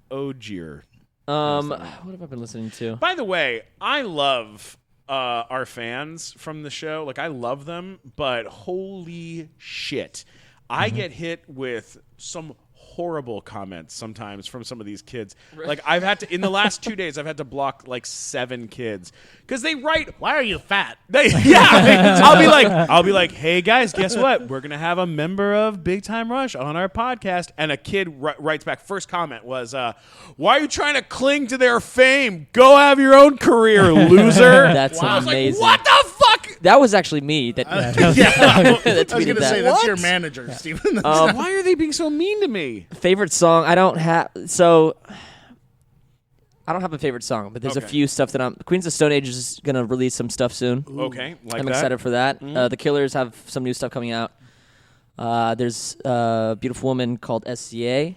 Ogier. What have I been listening to? By the way, I love our fans from the show. Like, I love them, but holy shit. I get hit with some horrible comments sometimes from some of these kids. Like, I've had to, in the last 2 days, I've had to block like 7 kids because they write, "Why are you fat?" I'll be like, hey guys, guess what? We're gonna have a member of Big Time Rush on our podcast, and a kid writes back. First comment was, "Why are you trying to cling to their fame? Go have your own career, loser." That's amazing. What the fuck? That was actually me. That I was tweeted going to that. say that's your manager, Steven. Why are they being so mean to me? Favorite song? I don't have. So I don't have a favorite song, but there's a Okay. few stuff that Queens of Stone Age is gonna release some stuff soon. Okay, like I'm that. excited for that. The Killers have some new stuff coming out. There's a beautiful woman called SCA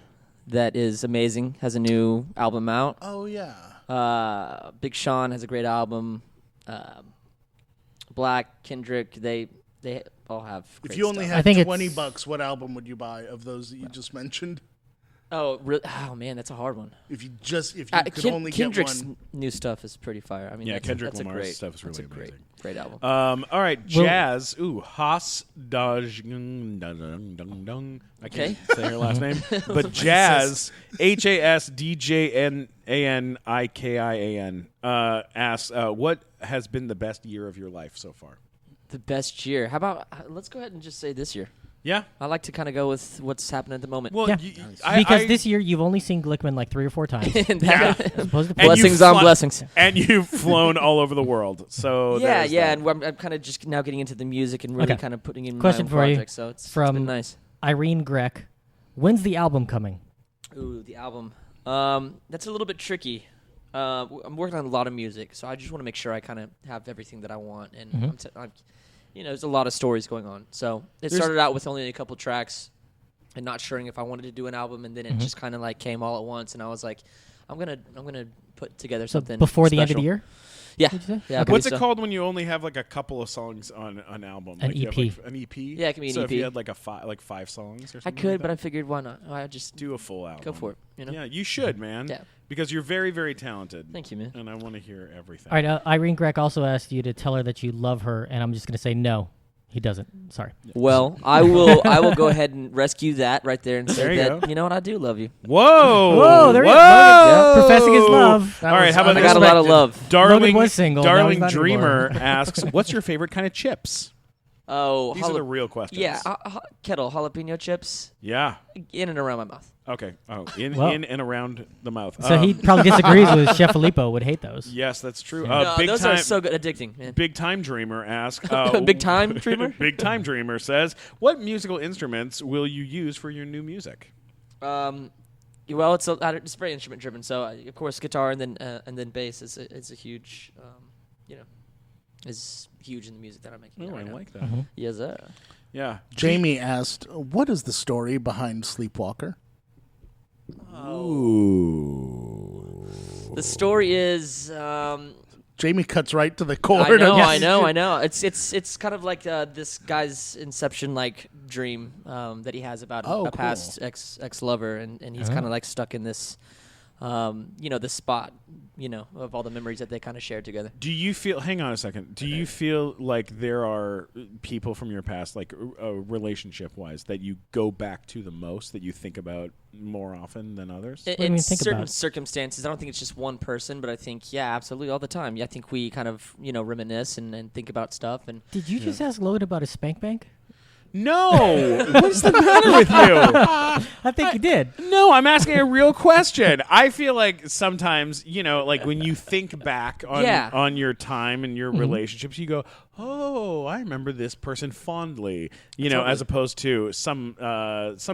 that is amazing. Has a new album out. Oh yeah. Big Sean has a great album. Black, Kendrick, they all have. If Great you only stuff. I think had it's- $20, what album would you buy of those that you just mentioned? Oh man, that's a hard one. If you could only Kendrick's get one. new stuff is pretty fire. I mean, Yeah, that's Kendrick that's a Lamar's great, stuff is really that's a great, amazing. great album. All right, Jazz. Haas Daj. I can't say her last name, but Jazz HASDJNANIKIAN asks, "What has been the best year of your life so far?" The best year. How about let's go ahead and just say this year. Yeah. I like to kind of go with what's happening at the moment. Well, Yeah. Because this year you've only seen Glickman like 3 or 4 times. And that- As opposed to And blessings you've on blessings. and you've flown all over the world. So Yeah, there's yeah, that. and I'm kind of just now getting into the music and really Okay. kind of putting in Question my for own you projects. So it's from- been nice. Irene Grek. When's the album coming? Ooh, the album. That's a little bit tricky. I'm working on a lot of music, so I just want to make sure I kind of have everything that I want. And I'm there's a lot of stories going on. So it started out with only a couple tracks, and not sure if I wanted to do an album, and then it just kind of like came all at once, and I was like, I'm gonna put together So something before the end of the special. year? Yeah, Did you say? yeah. I Okay. What's believe it so. called when you only have like a couple of songs on an album? An Like you have, EP. like, an EP. Yeah, it can be an so EP. if you had like a 5 songs or I something. could, like but I that, figured why not? I just do a full album. go for it. You know. Yeah, you should, man. Yeah. Because you're very, very talented. Thank you, man. And I want to hear everything. All right, Irene Grek also asked you to tell her that you love her, and I'm just going to say no. He doesn't. Sorry. Well, I will go ahead and rescue that right there and There say you that go. you know what, I do love you. Whoa! Whoa, there he is. Whoa! Professing his love. All right, how about I this? got a lot of love. Darling, was single, now Darling he's not Dreamer anymore. asks, "What's your favorite kind of chips?" Oh, These are the real questions. yeah, kettle jalapeno chips Yeah. in and around my mouth. Okay. Oh, in Well. and around the mouth. So he probably disagrees with Chef Filippo, would hate those. Yes, that's true. No, Big those time. are so good, addicting, man. Big Time Dreamer asks. Big Time Dreamer? Big Time Dreamer says, "What musical instruments will you use for your new music?" Well, it's very instrument driven. So of course, guitar and then bass is a huge, is huge in the music that I'm making. Oh, right I now. like that. Mm-hmm. Yes, sir. Yeah. Jamie asked, "What is the story behind Sleepwalker?" Ooh. The story is. Jamie cuts right to the core. I know. It's kind of like this guy's Inception like dream that he has about Oh, a cool. past ex lover, and he's kind of like stuck in this, this spot, of all the memories that they kind of shared together. Do you feel? Hang on a second. Do you feel like there are people from your past, like relationship-wise, that you go back to the most, that you think about more often than others? do you In mean think certain about? circumstances, I don't think it's just one person, but I think, yeah, absolutely, all the time. Yeah, I think we kind of, reminisce and think about stuff. And Did you just ask Logan about his spank bank? No. What's the matter with you? I think you did. No, I'm asking a real question. I feel like sometimes, like when you think back on Yeah. on your time and your relationships, you go, "Oh, I remember this person fondly," as opposed to some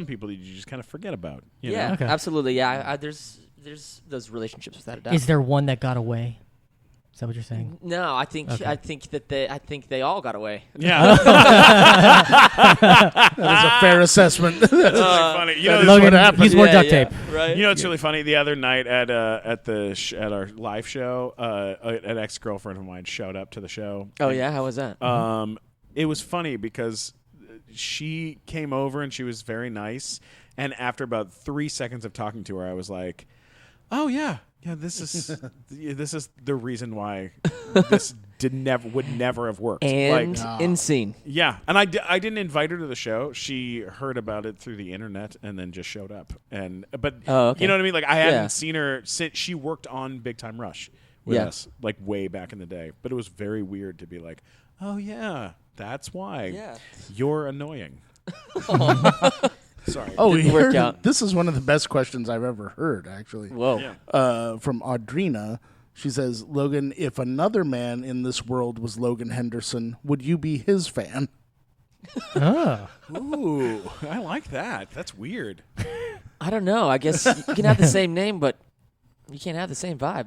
people that you just kind of forget about. You yeah, know? Okay. absolutely. Yeah, there's those relationships without a doubt. Is there one that got away? that what you're saying? No, I think Okay. I think they all got away. Yeah. That is a fair assessment. That's really funny. You know, That is Logan, what happened. use more duct tape. Right. You know, it's really funny. The other night at our live show, an ex-girlfriend of mine showed up to the show. Oh yeah, how was that? It was funny because she came over and she was very nice. And after about 3 seconds of talking to her, I was like, "Oh yeah, this is the reason why this would never have worked." And Like, in scene. yeah, and I didn't invite her to the show. She heard about it through the internet and then just showed up. But Oh, okay. you know what I mean? Like I Yeah. hadn't seen her since she worked on Big Time Rush with Yeah. us, like way back in the day. But it was very weird to be like, "Oh yeah, that's why Yeah. you're annoying." Sorry. Oh, Didn't work out. This is one of the best questions I've ever heard, actually. Whoa. Yeah. From Audrina. She says, Logan, if another man in this world was Logan Henderson, would you be his fan? Oh. Ooh, I like that. That's weird. I don't know. I guess you can have the same name, but you can't have the same vibe.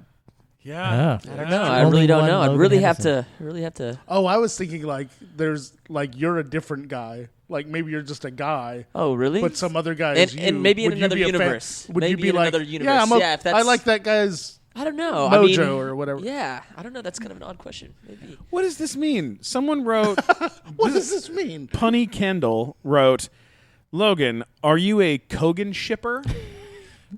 Yeah. Oh. I don't know. Yeah. I Only really don't one know. I'd Logan really Henderson. have to. Oh, I was thinking like there's like you're a different guy. Like maybe you're just a guy, Oh, really? but some other guy And- is you. and maybe in Would you another be a fan? universe. Would Maybe you be in like, another yeah, universe. Yeah, if I that's- like that guy's I don't know. mojo or whatever. Yeah, I don't know. That's kind of an odd question. Maybe. What does this mean? Someone wrote. What does this mean? Punny Kendall wrote, "Logan, are you a Kogan shipper?"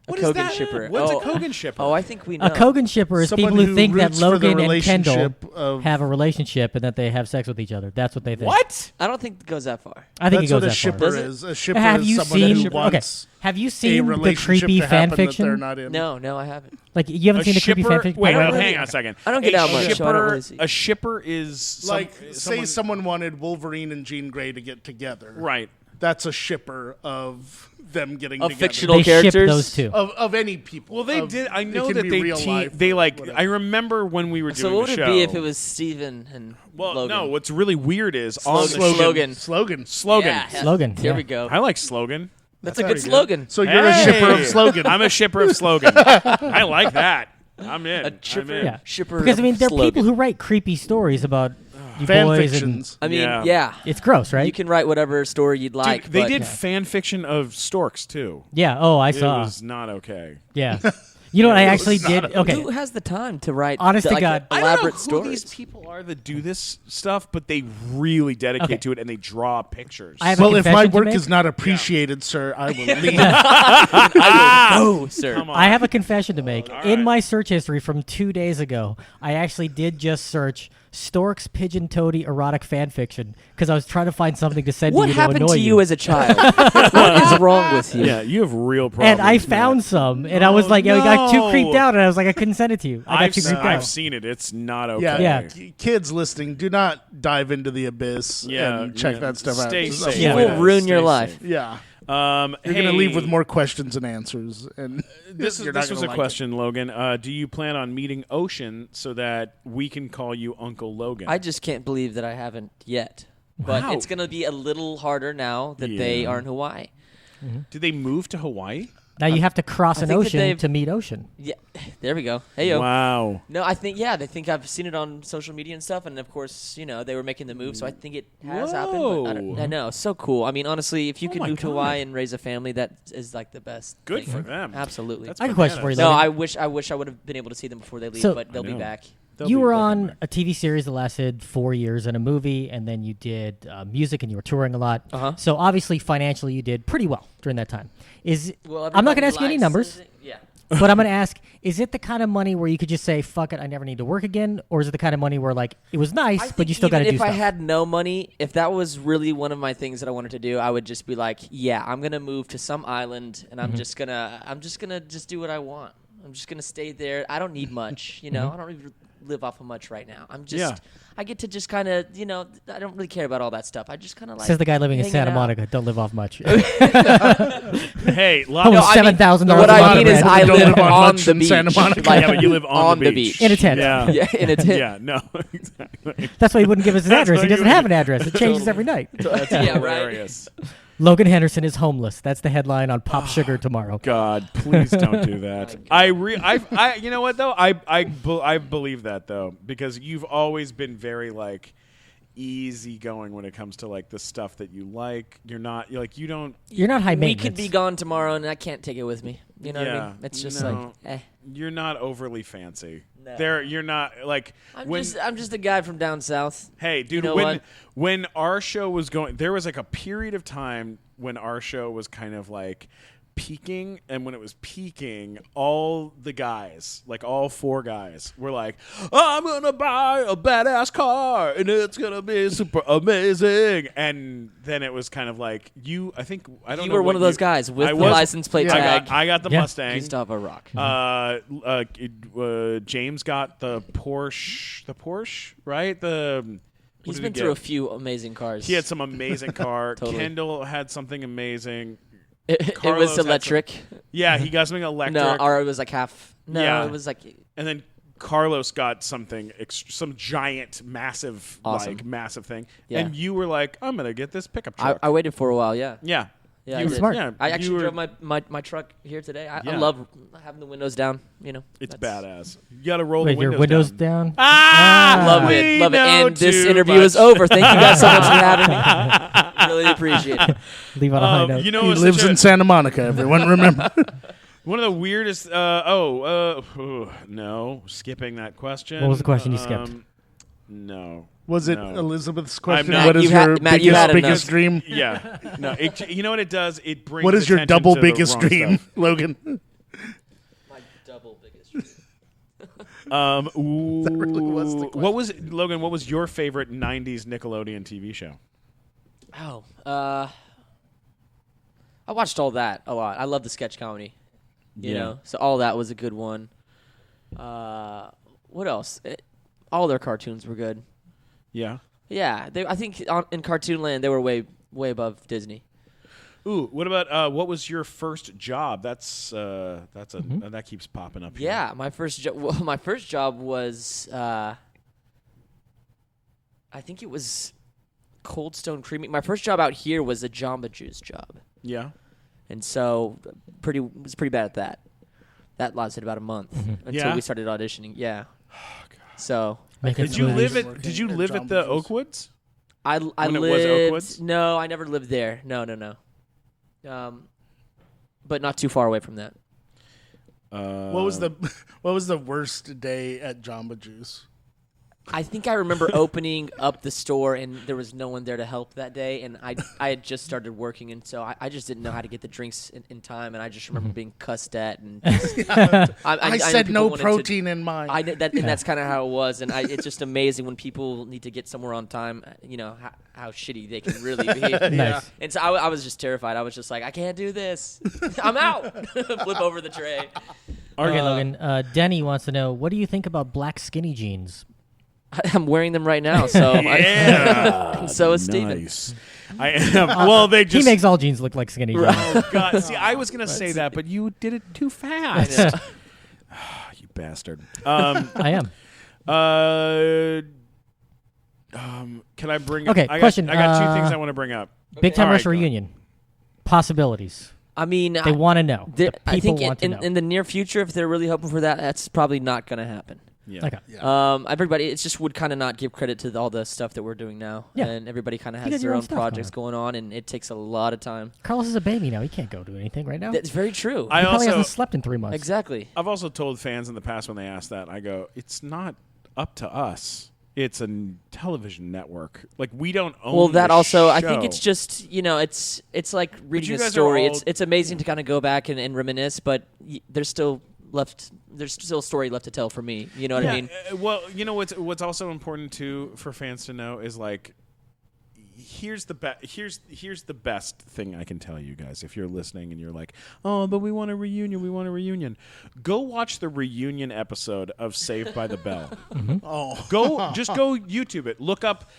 What is Kogan that? shipper. What's Oh, a Kogan shipper? Oh, I think we know. A Kogan shipper is Someone people who who think that roots for the Logan and Kendall relationship of- have a relationship and that they have sex with each other. That's what they think. What? I don't think it goes that far. I think That's it goes what a that shipper far. Does it? is. A shipper Have is you someone seen? who Okay. wants Have you a seen the relationship creepy to fan happen that they're fiction? not in. No, I haven't. Like you haven't A seen the creepy shipper? fan fiction? Wait, Oh, really? hang on a second. I don't get A out much, so I don't really see. A shipper is Like, someone, say someone wanted Wolverine and Jean Grey to get together. right. That's a shipper of them getting Of together. fictional They ship characters? those two. Of any people. Well, they Of- did. I it know can that be they real life they or like. whatever. I remember when we were doing So what would the it show. be if it was Steven and Well, Logan? no. What's really weird is on the Slogan. Slogan. slogan. Yeah. Slogan, Here yeah. we go. I like slogan. That's a good slogan. So you're a shipper of Hey! slogan. I'm a shipper of slogan. I like that. I'm in. A I'm shipper. in. Yeah. Shipper. Because I mean, of there are slogan. people who write creepy stories about you Fan boys, and fictions. I mean, Yeah. yeah. it's gross, right? You can write whatever story you'd like. Dude, they but- did fan fiction of storks too. Yeah. Oh, I It saw. was not okay. Yeah. You know what I actually did? not Okay. Who has the time to write Honest to like, God. I don't know elaborate who stories? these people are that do this stuff, but they really dedicate Okay. to it and they draw pictures. I have a Well, if my confession to work make. is not appreciated, sir, I will leave. I will go, sir. Come on. I have a confession to make. All In right. my search history from 2 days ago, I actually did just search Stork's Pigeon Toady erotic fan fiction because I was trying to find something to send What to you happened to annoy to you as a child? What is wrong with you? Yeah, you have real problems. And I man. found some, and I was Oh, like, I got too no. creeped out, and I was like, I couldn't send it to you. I got I've, too seen, creeped out. I've seen it. It's not okay. Yeah. Yeah. Kids listening, do not dive into the abyss Yeah, and check yeah. that stuff Stay out. Just safe. Yeah. avoid It will it. ruin your Stay life. safe. Yeah. You're You're going to leave with more questions and answers. And This you're not was gonna a like question, Logan. Do you plan on meeting Ocean so that we can call you Uncle Logan? I just can't believe that I haven't yet. But Wow. it's going to be a little harder now that they Yeah. are in Hawaii. Did they move to Hawaii? Now you have to cross I an think that ocean they've- to meet Ocean. Yeah, there we go. Hey, yo. Wow. No, I think, yeah, they think I've seen it on social media and stuff. And, of course, you know, they were making the move. So I think it has happened. But Whoa. I know. So cool. I mean, honestly, if you Oh could my move to God. Hawaii and raise a family, that is like the best Good thing. for them. Absolutely. That's I have a question for you, No, Logan. I wish I would have been able to see them before they leave, So- but they'll I be know. back. They'll You be were right on back. a TV series that lasted 4 years and a movie, and then you did music and you were touring a lot. Uh-huh. So obviously, financially, you did pretty well during that time. Well, I'm not everybody going to ask you any likes numbers, it. Yeah. but I'm going to ask: is it the kind of money where you could just say "fuck it, I never need to work again," or is it the kind of money where like it was nice, I but think you still got to even do if stuff? I had no money, if that was really one of my things that I wanted to do, I would just be like, yeah, I'm gonna move to some island and Mm-hmm. I'm just gonna do what I want. I'm just gonna stay there. I don't need much, you know. I don't even live off of much right now. I'm just Yeah. I get to just kind of, you know, I don't really care about all that stuff. I just kind of like Says the guy living in hanging Santa out. Monica. Don't live off much. Hey, lot Oh, of No, I mean, $7,000 what a I month mean is rent. I Don't live live on on much the in beach. Santa Monica. Like, yeah, but you live on the beach. In a tent. Yeah. Yeah, in a tent. Yeah, no, exactly. That's why he wouldn't give us his address. why He doesn't you have an address. It changes Totally. every night. That's Yeah, right. hilarious. Logan Henderson is homeless. That's the headline on Pop Sugar tomorrow. God, please don't do that. I you know what though? I believe that though, because you've always been very like easy going when it comes to like the stuff that you like. You're not You're not high We maintenance. could be gone tomorrow, and I can't take it with me. You know what I mean? It's just you're not overly fancy. No. You're not like I'm just a guy from down south. Hey, dude, You know when what? when our show was going, there was like a period of time when our show was kind of like peaking, and when it was peaking, all the guys, like all 4 guys, were like, I'm gonna buy a badass car and it's gonna be super amazing. And then it was kind of like you were one of those guys with the license plate tag. I got the Mustang. Gustavo Rock. James got the Porsche, right? He's been through a few amazing cars. He had some amazing car. Totally. Kendall had something amazing. It Carlos was electric. Yeah, he got something electric. No, or it was like half. No, Yeah. it was like. And then Carlos got something, some giant, massive, Awesome. massive thing. Yeah. And you were like, I'm going to get this pickup truck. I waited for a while, yeah. Yeah. Yeah, You I were did. smart. Yeah, I you actually were- drove my truck here today. I Yeah. love having the windows down, you know. It's That's- badass. You got to roll Wait, the your windows windows down? Love We it. Love it. know And this too interview much. is over. Thank you guys so much for having me. Really appreciate it. Leave on a high note. You know, He it's lives such a- in Santa Monica, everyone. Remember. one of the weirdest. No, skipping that question. What was the question you skipped? No. Was it No. Elizabeth's question? not- What is You've had- your Matt, you've had biggest enough. dream? Yeah. No. You know what it does? It brings. What is your attention double to the biggest wrong dream, stuff. Logan? My double biggest dream. really was the What was Logan? What was your favorite '90s Nickelodeon TV show? Oh, I watched all that a lot. I love the sketch comedy. You know, so all that was a good one. What else? All their cartoons were good. Yeah. Yeah, I think in Cartoon Land they were way above Disney. Ooh, what about what was your first job? That keeps popping up. Here. Yeah, my first job was I think it was Cold Stone Creamery. My first job out here was a Jamba Juice job, Yeah. and so was pretty bad at that. That lasted about a month until Yeah? we started auditioning. Yeah. So Making Did you smoothies. live Working Did you at live at Jamba the Juice. Oakwoods? I When it was lived. Oakwoods? No, I never lived there. No. But not too far away from that. What was the worst day at Jamba Juice? I think I remember opening up the store and there was no one there to help that day, and I had just started working, and so I just didn't know how to get the drinks in time, and I just remember being cussed at. And I know said people no wanted protein in mine. and that's kind of how it was, and it's just amazing when people need to get somewhere on time. You know how shitty they can really be. Nice. And so I was just terrified. I was just like, I can't do this. I'm out. Flip over the tray. Okay, Logan. Denny wants to know, what do you think about black skinny jeans? I'm wearing them right now, so Yeah. so is Steven. Nice. I am. Well, they He just. makes all jeans look like skinny jeans. Oh God! See, I was gonna say that, but you did it too fast. You bastard. I am. Can I bring? Okay, I question, got two things I want to bring up. Big Time All Rush right, go. reunion. Possibilities. I mean, They want to know. The I people think want to know. in the near future, if they're really hoping for that, that's probably not going to happen. Yeah. Okay. Everybody, it just would kind of not give credit to all the stuff that we're doing now. Yeah. And everybody kind of You has got your their own own stuff projects going on, and it takes a lot of time. Carlos is a baby now. He can't go do anything right now. That's very true. I he probably also- hasn't slept in 3 months. Exactly. I've also told fans in the past when they ask that, I go, it's not up to us. It's a television network. Like, we don't own. Well, that the also, I show. think it's just, it's like reading you a guys are story. all- It's amazing to kind of go back and reminisce, but there's still a story left to tell for me. You know what I mean? Well, you know what's also important too for fans to know is like, here's the best thing I can tell you guys if you're listening and you're like, oh, but we want a reunion. Go watch the reunion episode of Saved by the Bell. Oh, Go YouTube it. Look up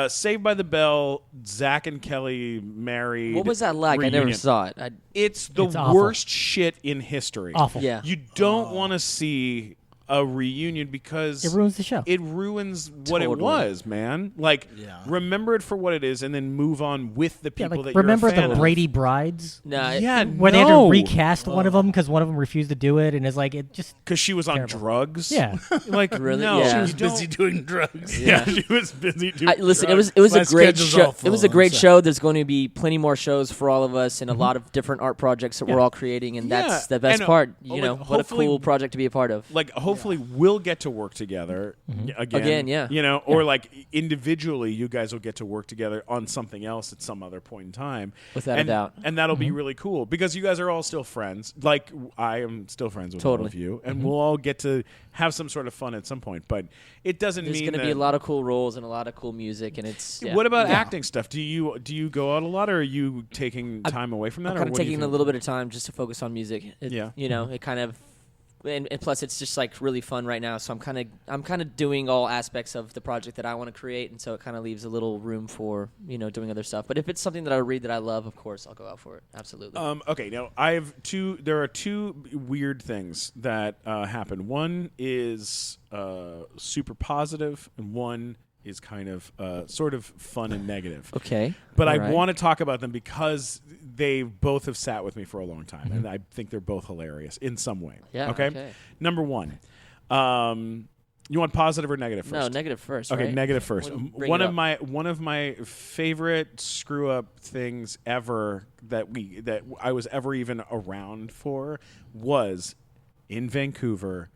Saved by the Bell. Zach and Kelly married. What was that like? I never reunion. saw it. It's the It's awful. worst shit in history. Awful. Yeah. You don't want to see a reunion because It ruins the show. It ruins what it Totally. was, man. Like, Yeah. remember it for what it is, and then move on with the Yeah, people like, that remember you're a fan the of. Brady Brides? No, Yeah, Where they had no. to recast one of them because one of them refused to do it, and it's like it just Because she was on Terrible. drugs. Yeah. Like, Really? no, Yeah. She you was don't- busy doing drugs. Yeah, she was busy doing. Listen, drugs. it was My a great schedule's show. all It was a full, great so- show. There's going to be plenty more shows for all of us, and a lot of different art projects that we're Yeah. all creating, and that's Yeah, the best and, part. like, You know, what a hopefully- cool project to be a part of. Like, hopefully, we'll get to work together again. Again, yeah. You know, or like individually, you guys will get to work together on something else at some other point in time. Without a and, doubt. And that'll be really cool because you guys are all still friends. Like, I am still friends with all Totally. of you, and we'll all get to have some sort of fun at some point. But it doesn't There's mean going to that be a lot of cool roles and a lot of cool music, and it's What about Yeah. acting stuff? Do you go out a lot, or are you taking time away from that? I'm or kind of what do you taking a think? little bit of time just to focus on music. Yeah. You know, it kind of, and plus it's just like really fun right now. So I'm kind of doing all aspects of the project that I want to create, and so it kind of leaves a little room for doing other stuff. But if it's something that I read that I love, of course I'll go out for it. Absolutely. Okay, now there are two weird things that happen. One is super positive, and one is kind of sort of fun and negative. Okay. But I All right. want to talk about them because they both have sat with me for a long time, and I think they're both hilarious in some way. Yeah, Okay. okay. Number one, you want positive or negative first? No, negative first. Okay, right? negative first. Bring One it of up. my favorite screw up things ever that I was ever even around for was in Vancouver.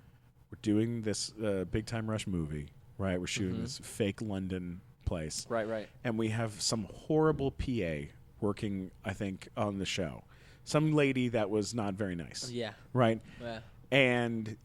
We're doing this Big Time Rush movie, right? We're shooting this fake London place, Right. and we have some horrible PA working, I think, on the show. Some lady that was not very nice. Yeah. Right. Yeah. And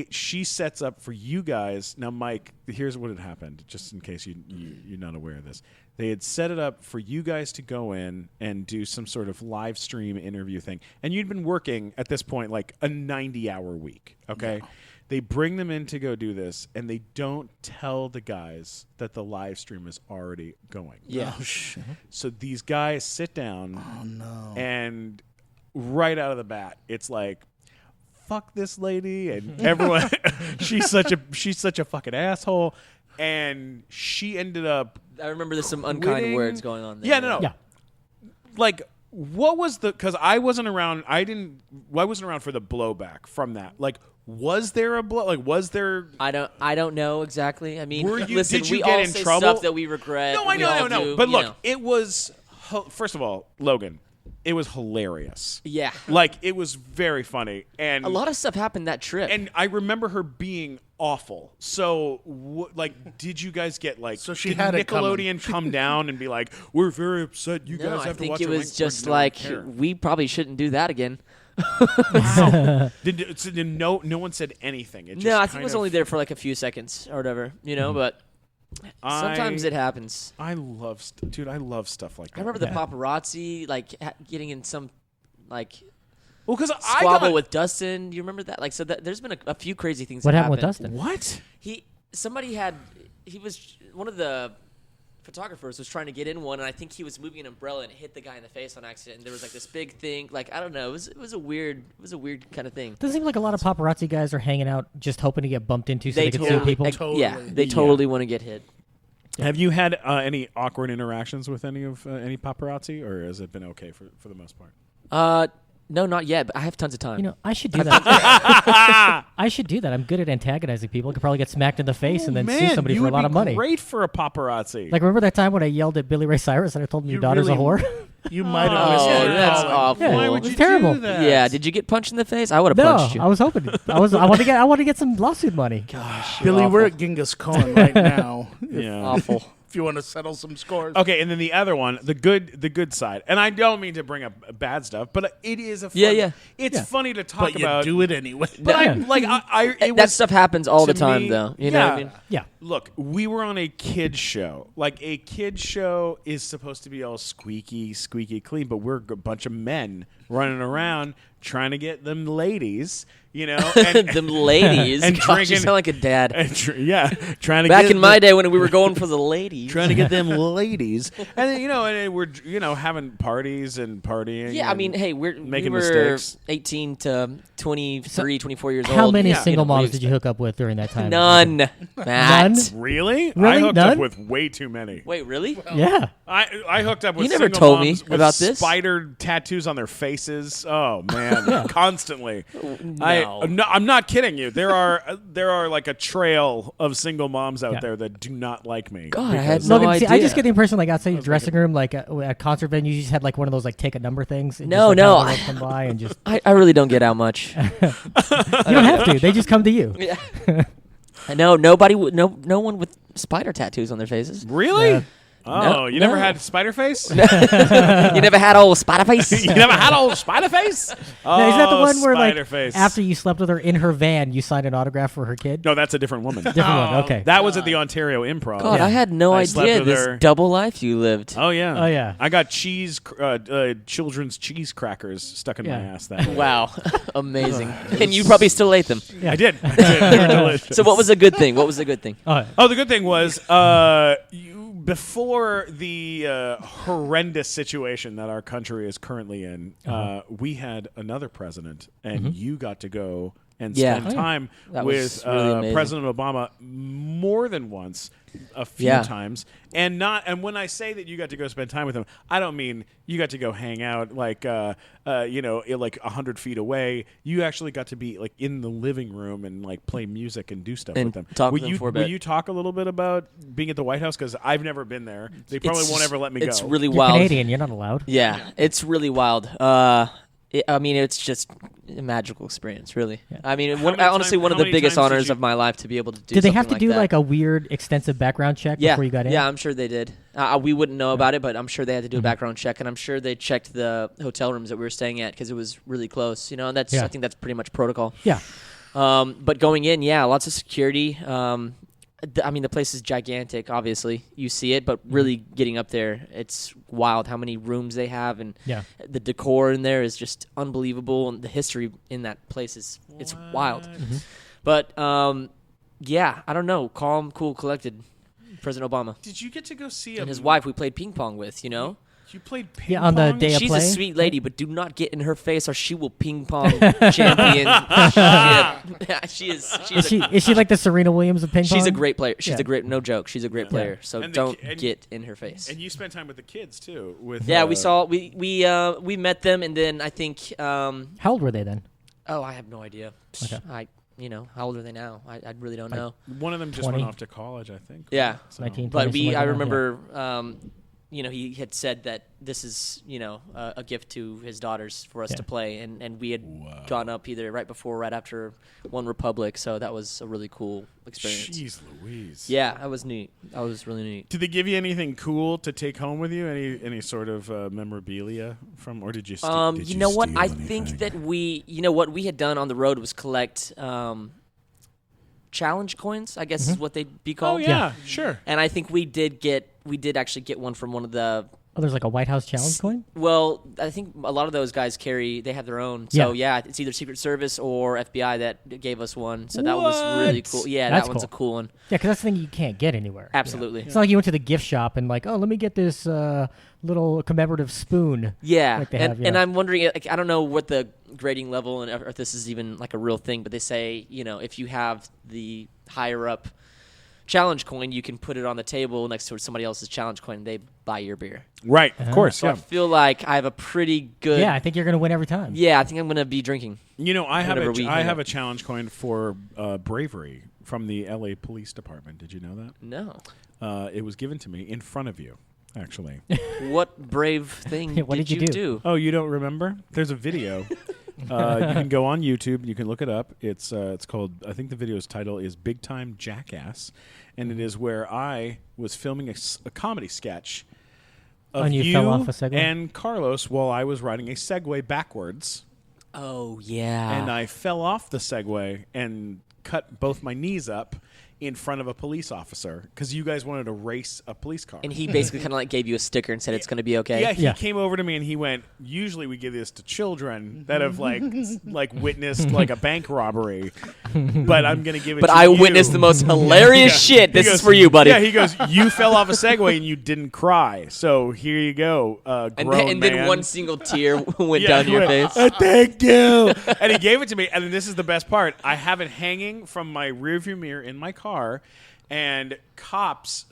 she sets up for you guys. Now, Mike, here's what had happened, just in case you're not aware of this. They had set it up for you guys to go in and do some sort of live stream interview thing. And you'd been working at this point like a 90-hour week, okay? Yeah. They bring them in to go do this, and they don't tell the guys that the live stream is already going. Yeah. Oh, shit. So these guys sit down, and right out of the bat, it's like, fuck this lady, and everyone, she's such a fucking asshole, and she ended up. I remember there's some unkind quitting. words going on there. Yeah, no. Yeah. Like, what was because I wasn't around. I wasn't around for the blowback from that. Like, was there a blow? Like, was there? I don't know exactly. I mean, listen, did you we get all in say trouble? stuff that we regret. No, I we all know. do, But you look, know. it was first of all, Logan. It was hilarious. Yeah. Like, it was very funny, and A lot of stuff happened that trip. And I remember her being awful. So, did you guys get like? So she did had it coming. Nickelodeon come down and be like, "We're very upset. You no, guys I have to think watch." it our was link." just No, like care. we probably shouldn't do that again. Did no one said anything. It just No, I think kind it was of- only there for like a few seconds or whatever, but sometimes it happens. I love, dude. I love stuff like that. I remember the paparazzi like getting in some like well, because squabble with Dustin. Do you remember that? Like, so there's been a few crazy things. What that happened with Dustin? what? He was one of the photographers was trying to get in one, and I think he was moving an umbrella and it hit the guy in the face on accident. And there was like this big thing. Like, I don't know. It was a weird kind of thing. Doesn't seem like a lot of paparazzi guys are hanging out just hoping to get bumped into so they can sue people. Yeah, they totally want to get hit. Have you had any awkward interactions with any paparazzi, or has it been okay for the most part? No, not yet, but I have tons of time. You know, I should do that. I should do that. I'm good at antagonizing people. I could probably get smacked in the face and then sue somebody for a lot of money. Great for a paparazzi. Like, remember that time when I yelled at Billy Ray Cyrus and I told him your You daughter's really- a whore? You might have missed Oh, it. that's awful. Yeah, Why it would was you terrible. do that? Yeah, did you get punched in the face? I would have No, punched you. I was hoping. I want to get some lawsuit money. Gosh, Billy, you're we're awful. at Genghis Cohen right now. Yeah. Awful. If you want to settle some scores. Okay, and then the other one, the good side, and I don't mean to bring up bad stuff, but it is a fun, Yeah. It's funny to talk But you about. do it anyway. But Yeah. it That was, stuff happens all to the time, me- though. You know what I mean? Yeah. Look, we were on a kids show. Like, a kids show is supposed to be all squeaky clean, but we're a bunch of men running around trying to get them ladies, and, Them ladies. and Gosh, drinking. you sound like a dad. Trying to Back get in my day when we were going for the ladies. trying to get them ladies, and then, and we're having parties and partying. Yeah, I and mean, hey, we making were mistakes. 18 to 23, 24 years old. How many Yeah. single You know, what moms do did you hook up with during that time? None. Matt. None? Really? I Really? hooked None? up with way too many. Wait, really? Yeah. I hooked up with You never single told me moms with about this. spider tattoos on their faces. Oh man, constantly. No. I'm not kidding you. There are like a trail of single moms out Yeah. there that do not like me. God, I had because- no Logan, see, I idea. just get the impression like outside your dressing room, like at concert venues, you just had like one of those like take a number things. And No, just, like, no, have the girls come by and just I really don't get out much. you don't have to. They just come to you. Yeah. No, nobody would. No one with spider tattoos on their faces. Really? Yeah. Oh, No, you never no. had spider face? You never had old spider face? You never had old spider face? Oh, Now, is that the one where like spider face. after you slept with her in her van, you signed an autograph for her kid? No, that's a different woman. Different one. Okay. That was at the Ontario Improv. God, I had no I slept idea with this her. double life you lived. Oh yeah. Oh, yeah. I got children's cheese crackers stuck in my Yeah. ass that day. Wow, amazing! And you probably still ate them. Yeah. I did. They were delicious. So what was a good thing? What was a good thing? Oh, the good thing was before the horrendous situation that our country is currently in, we had another president, and you got to go and Yeah. spend Oh, yeah. time That with was really amazing. President Obama more than once, a few Yeah. times, and when I say that you got to go spend time with him, I don't mean you got to go hang out like like 100 feet away. You actually got to be like in the living room and like play music and do stuff And with them. talk will with them you, for a will bit. you talk a little bit about being at the White House? Because I've never been there. They probably won't ever let me go. It's really You're wild. Canadian. You're not allowed. Yeah, it's really wild. I mean, it's just a magical experience, really. I mean, many honestly, time- one of how the many biggest times did honors you- of my life to be able to do. Did they have to something do that. like a weird, extensive background check Yeah, before you got in? yeah, I'm sure they did. We wouldn't know about it, but I'm sure they had to do a background check, and I'm sure they checked the hotel rooms that we were staying at because it was really close. And that's Yeah. I think that's pretty much protocol. Yeah. But going in, yeah, lots of security. I mean, the place is gigantic. Obviously, you see it, but really getting up there, it's wild how many rooms they have, and Yeah. the decor in there is just unbelievable, and the history in that place is it's wild. But yeah, I don't know, calm, cool, collected. President Obama Did you get to go see and his wife we played ping pong with. You played ping Yeah, on the pong? day of She's play. a sweet lady, but do not get in her face, or she will ping pong champion. Yeah, she is. Is she like the Serena Williams of ping pong? She's a great player. She's Yeah. a great, no joke. She's a great player. So And the don't ki- and- get in her face. And you spent time with the kids too. With Yeah, we met them, and then I think. How old were they then? Oh, I have no idea. Okay. How old are they now? I really don't know. one of them just 20? went off to college, I think. Yeah, So- 19, but 20, something I like that, remember. He had said that this is, a gift to his daughters for us Yeah. to play, and we had gone up either right before or right after One Republic, so that was a really cool experience. Jeez Louise. Yeah, that was neat. That was really neat. Did they give you anything cool to take home with you? Any sort of memorabilia from, or did you? Did You know what? steal I anything? think that what we had done on the road was collect challenge coins, I guess is what they'd be Oh called. yeah, sure. And I think we did actually get one from one of the. Oh, there's like a White House challenge coin? Well, I think a lot of those guys they have their own. So Yeah. yeah, it's either Secret Service or FBI that gave us one. So that was really What? cool. Yeah, That's that one's a cool. cool one. Yeah, because that's the thing you can't get anywhere. Absolutely. It's not like you went to the gift shop and like, oh, let me get this little commemorative spoon. Yeah, Like they and, have, yeah. and I'm wondering, like, I don't know what the grading level and if this is even like a real thing, but they say, if you have the higher up challenge coin, you can put it on the table next to somebody else's challenge coin, and they buy your beer. Right, of course. So I Yeah. feel like I have a pretty good. Yeah, I think you're going to win every time. Yeah, I think I'm gonna be drinking. I have Whenever we hang a out. challenge coin for bravery from the LA Police Department. Did you know that? No, It was given to me in front of you, actually. what brave thing What did you you do? Oh, you don't remember? There's a video. You can go on YouTube. You can look it up. It's called. I think the video's title is "Big Time Jackass," and it is where I was filming a comedy sketch of And you fell off a Segway? and Carlos while I was riding a Segway backwards, Oh yeah. and I fell off the Segway and cut both my knees up. in front of a police officer because you guys wanted to race a police car. And he basically kind of like gave you a sticker and said it's going to be okay. Yeah, he came over to me and he went, usually we give this to children that have like witnessed like a bank robbery, but I'm going to give it to you. But I witnessed the most hilarious shit. This is for you, buddy. Yeah, he goes, you fell off a Segway and you didn't cry. So here you go, and then one single tear went down your face. Thank you. And he gave it to me. And this is the best part. I have it hanging from my rearview mirror in my car. And cops,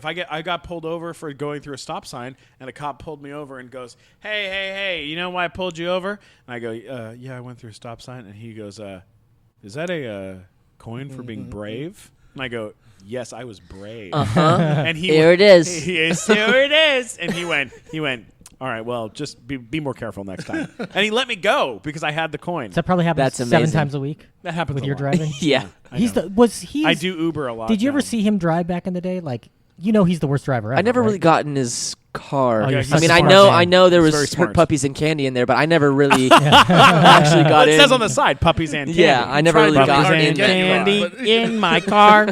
I got pulled over for going through a stop sign, and a cop pulled me over and goes, hey, you know why I pulled you over? And I go, yeah, I went through a stop sign. And he goes, is that a coin for being brave? And I go, yes, I was brave. And Here it is. Yes, here it is. And he went, all right, well, just be more careful next time. And he let me go because I had the coin. So that probably happens That's 7 amazing. times a week. That happens with a your lot. driving. Yeah. I do Uber a lot. Did you ever now. see him drive back in the day? Like, he's the worst driver ever. I never right? really got in his car. Oh, you're Yeah, such I mean, a I smart know, man. I know there He's very was smart. puppies and candy in there, but I never really actually got It in. says on the side, puppies and candy. Yeah, I never really Puppies got and in that candy car. in my car.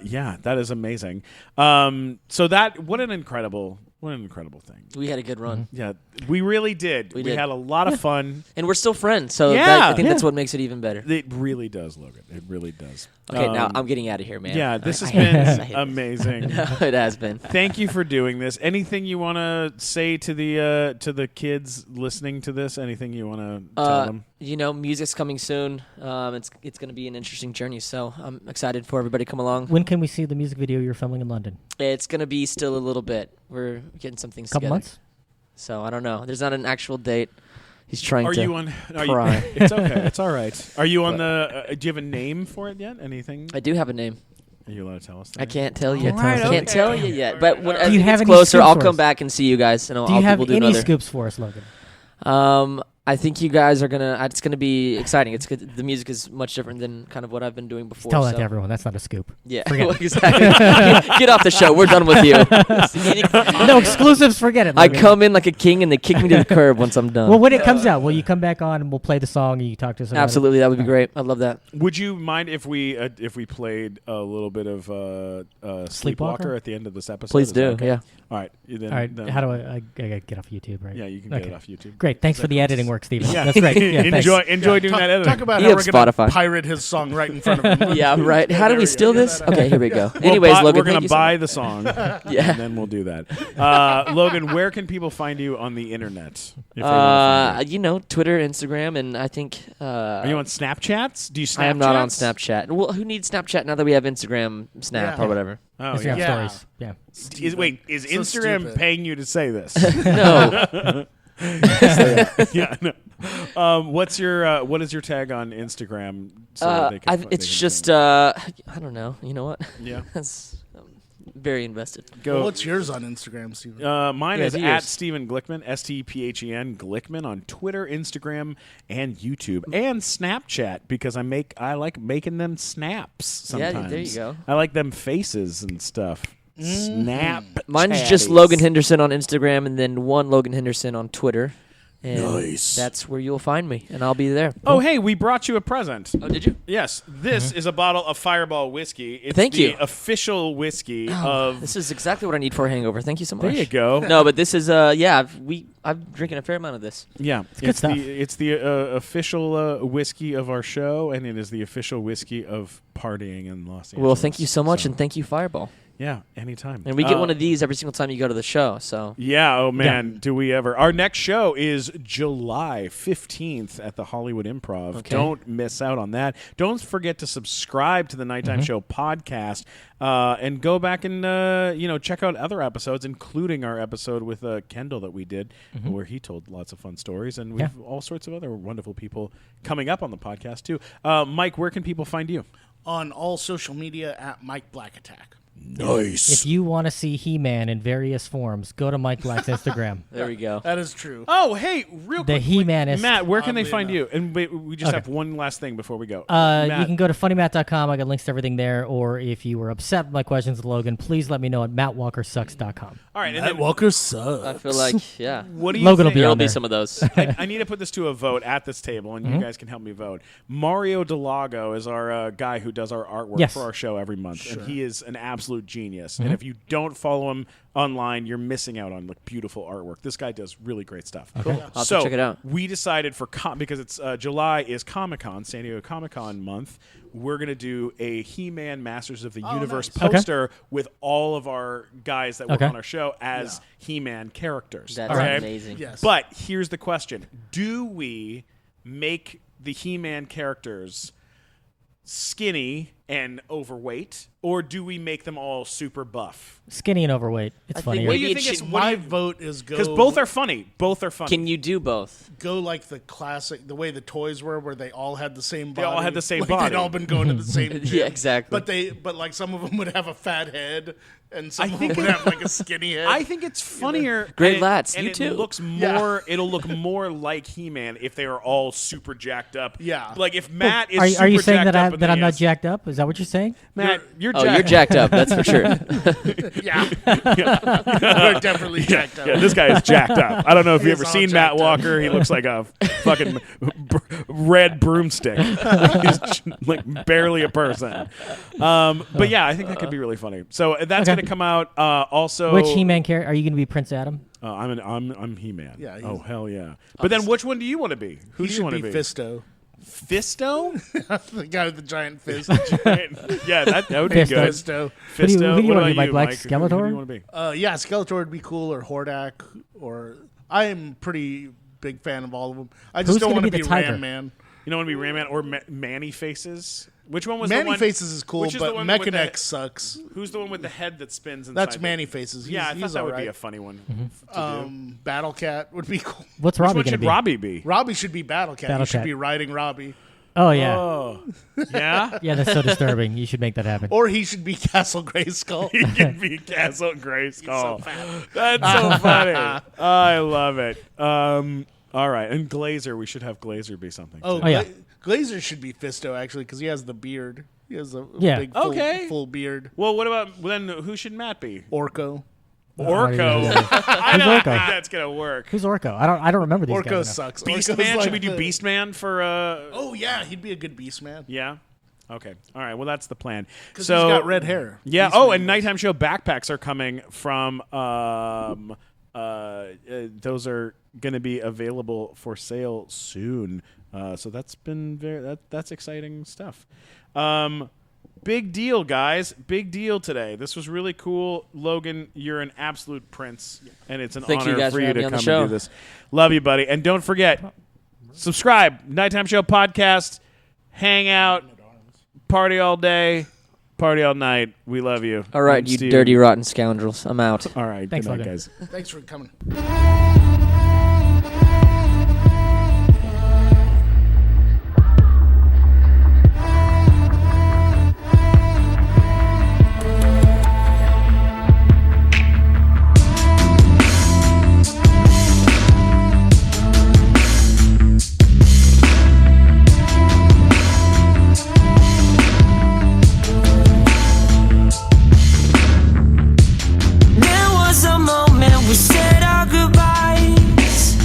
Yeah, that is amazing. So what an incredible thing. We had a good run. Yeah, we really did. We We did. had a lot of fun. And we're still friends, so Yeah. I think that's Yeah. what makes it even better. It really does, Logan. It really does. Okay, now I'm getting out of here, man. Yeah, this has I hate this. I been hate amazing. this. It has been. Thank you for doing this. Anything you want to say to the kids listening to this? Anything you want to tell them? Music's coming soon. It's going to be an interesting journey, so I'm excited for everybody to come along. When can we see the music video you're filming in London? It's going to be still a little bit. We're getting some things Couple together. months? So I don't know. There's not an actual date. He's trying Are to you on? cry. It's okay. It's all right. Are you on the? Do you have a name for it yet? Anything? I do have a name. Are you allowed to tell us? I can't tell you. Can't tell us I can't yet. tell you yet. But when Do you it have gets any closer, scoops I'll for come us? back and see you guys. And Do you have we'll do any another. scoops for us, Logan? I think you guys are gonna. It's gonna be exciting. It's good. The music is much different than kind of what I've been doing before. Tell that so. to everyone. That's not a scoop. Yeah, Forget well, it. exactly. Get off the show. We're done with you. No exclusives. Forget it. I Logan. come in like a king and they kick me to the curb once I'm done. Well, when it comes out, will you come back on and we'll play the song and you talk to us about it? Absolutely, that would be great. I'd love that. Would you mind if we played a little bit of Sleepwalker at the end of this episode? Please Is that do. okay? Yeah. All right. Then, All right. then- How do I gotta get off YouTube, right? Yeah, you can get Okay. it off YouTube. Great. Thanks for the editing work, Steven. Yeah. That's great. Yeah, thanks. Enjoy doing that editing. Talk about He how has we're going to Spotify. pirate his song right in front of him. Yeah, right. How do we steal this? Okay, here we go. We'll Anyways, buy- Logan, we're thank gonna you so buy much. the song, Yeah. and then we'll do that. Logan, where can people find you on the internet? If they wanna find Twitter, Instagram, and I think. Are you on Snapchats? Do you Snapchat? I am not on Snapchat. Well, who needs Snapchat now that we have Instagram, Snap, Yeah. or whatever? Oh, Instagram yeah. stories. Yeah. Is So Instagram stupid. paying you to say this? No. Yeah. No. What is your tag on Instagram? So that they can It's can just find I don't know. You know what? you? Yeah. That's very invested. Go. Well, what's yours on Instagram, Steven? Mine Yeah, is do at yours. Stephen Glickman, STPHEN Glickman on Twitter, Instagram, and YouTube, and Snapchat because I like making them snaps Yeah, sometimes. there you go. I like them faces and stuff. Snap. Mine's just Logan Henderson on Instagram, and then one Logan Henderson on Twitter. And Nice. that's where you'll find me, and I'll be there. Oh, hey, we brought you a present. Oh, did you? Yes, this is a bottle of Fireball whiskey. It's Thank the you. official whiskey of. This is exactly what I need for a hangover. Thank you so much. There you go. No, but this is I'm drinking a fair amount of this. Yeah, good stuff. It's the official whiskey of our show, and it is the official whiskey of partying in Los Angeles. Well, thank you so much, and thank you, Fireball. Yeah, anytime. And we get one of these every single time you go to the show. So Yeah, oh man, do we ever. Our next show is July 15th at the Hollywood Improv. Okay. Don't miss out on that. Don't forget to subscribe to the Nighttime Show podcast and go back and check out other episodes, including our episode with Kendall that we did where he told lots of fun stories. And we have all sorts of other wonderful people coming up on the podcast too. Mike, where can people find you? On all social media at Mike Black Attack. Nice. If you want to see He-Man in various forms, go to Mike Black's Instagram. There we go. That is true. Oh, hey, real The quick. He-Man-ist. Matt, where can they Oddly find enough. you? And we just Okay. have one last thing before we go. You Matt, can go to funnymatt.com. I got links to everything there. Or if you were upset with my questions with Logan, please let me know at mattwalkersucks.com. all right. And Matt then Walker sucks. I feel like, yeah. what do you Logan will think? be There'll on be there. some of those. I need to put this to a vote at this table, and you guys can help me vote. Mario Delago is our guy who does our artwork Yes. for our show every month, and he is an absolute genius. And if you don't follow him online, you're missing out on like beautiful artwork. This guy does really great stuff. I'll have to So check it out. we decided for because it's July is Comic-Con, San Diego Comic-Con month. We're gonna do a He-Man Masters of the Universe nice. poster with all of our guys that work Okay. on our show as He-Man characters. That's okay? amazing. Yes. But here's the question: do we make the He-Man characters skinny and overweight, or do we make them all super buff? Skinny and overweight. It's I think funnier. What do you Maybe think it is should- My vote is go because both are funny. Both are funny. Can you do both? go like the classic, the way the toys were, where they all had the same body. They all had the same like body. They'd all been going to the same gym. Yeah, exactly. But like some of them would have a fat head, and some I of them think would have like a skinny head. I think it's funnier. Great and lads, and you it too. Looks Yeah. more. It'll look more like He-Man if they are all super jacked up. Yeah. Like if Matt is. Are you super saying jacked that up and that then I'm he not has- jacked up? Is that what you're saying? Matt, you're Oh, jacked. you're jacked up. That's for sure. yeah, we're definitely jacked up. Yeah, this guy is jacked up. I don't know if He you've is ever all seen Matt jacked up. Walker. He looks like a fucking red broomstick. He's like barely a person. But yeah, I think that could be really funny. So that's Okay. going to come out. Also, Which He-Man character? Are you going to be Prince Adam? I'm He-Man. Yeah, Oh he's- hell yeah. But then which one do you want to be? Who He do you should want be to be? Fisto, Fisto? the guy with the giant fist. Yeah, that would be Fisto. good. Fisto. Who do you- Fisto. who do you What wanna about be, Mike you, Black? Mike? Who Skeletor? do you want to be? Yeah, Skeletor would be cool, or Hordak, or I am pretty big fan of all of them. I just Who's don't gonna want to be be the tiger? Ram Man. You don't want to be Rayman or Manny Faces? Which one was the Manny one? Faces is cool, which is the but one with Mechanic the- sucks. Who's the one with the head that spins inside? That's the- Manny Faces. Yeah, I thought he's that all would be right. a funny one Mm-hmm. to do. Battle Cat would be cool. What's Which Robbie one going to should be? Robbie be? Robbie should be Battle Cat. Battle He should Cat. be riding Robbie. Oh, yeah. Oh, yeah? Yeah, that's so disturbing. You should make that happen. Or he should be Castle Grayskull. He can be Castle Grayskull. so fat. That's so funny. I love it. All right, and Glazer, we should have Glazer be something. Oh, too. yeah. Glazer should be Fisto, actually, because he has the beard. He has a Yeah. big, full, Okay. full beard. Well, what about then? Who should Matt be? Orko. Orko. yeah. I don't Orko? think that's gonna work. Who's Orko? I don't remember these Orko guys. enough. sucks. Beast Orko's Man? like Should we do the- Beast Man for? Oh, yeah, he'd be a good Beast Man. Yeah. Okay. All right. Well, that's the plan. Because So he's got red hair. Yeah. Beast Oh, Man and does. nighttime show backpacks are coming from. Those are going to be available for sale soon. So that's been that's exciting stuff. Big deal, guys. Big deal today. This was really cool. Logan, you're an absolute prince, and it's an Thank you honor guys for for you having to me on the come and do show. this. Love you, buddy. And don't forget, subscribe. Nighttime Show Podcast. Hang out. Party all day. Party all night. We love you. All right, I'm you Steve. dirty, rotten scoundrels. I'm out. All right. Thanks, good night, Logan. guys. Thanks for coming. There was a moment we said our goodbyes.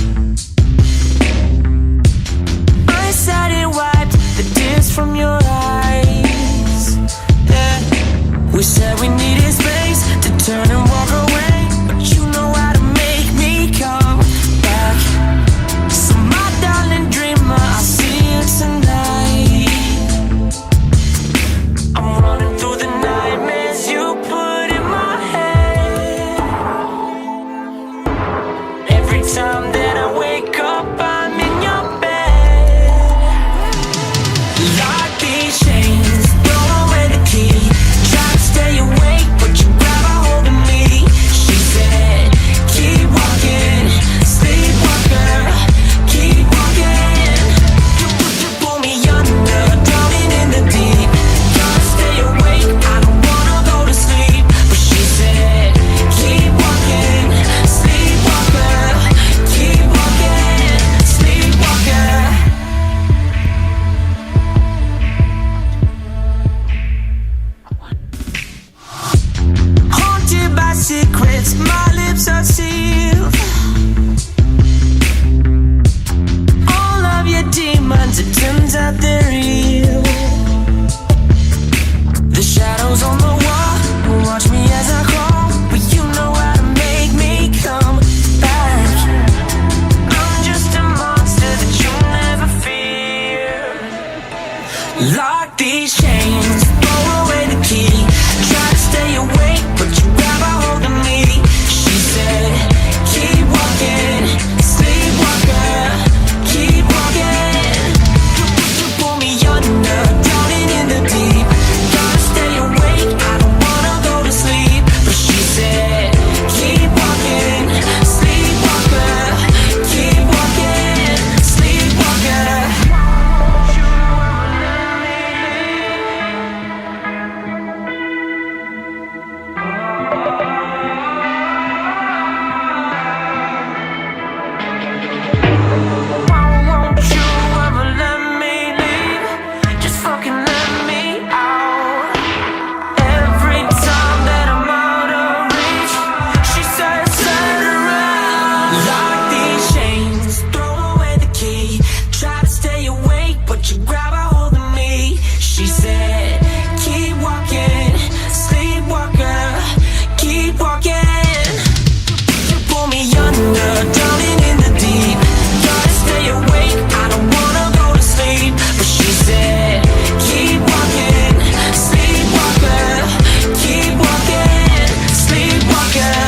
I said it wiped the tears from your eyes. Yeah. We said we needed space to turn and walk away, but you know how to make me come back. So my darling dreamer, I'll see you tonight. I'm running through the nightmares you put in my head. girl.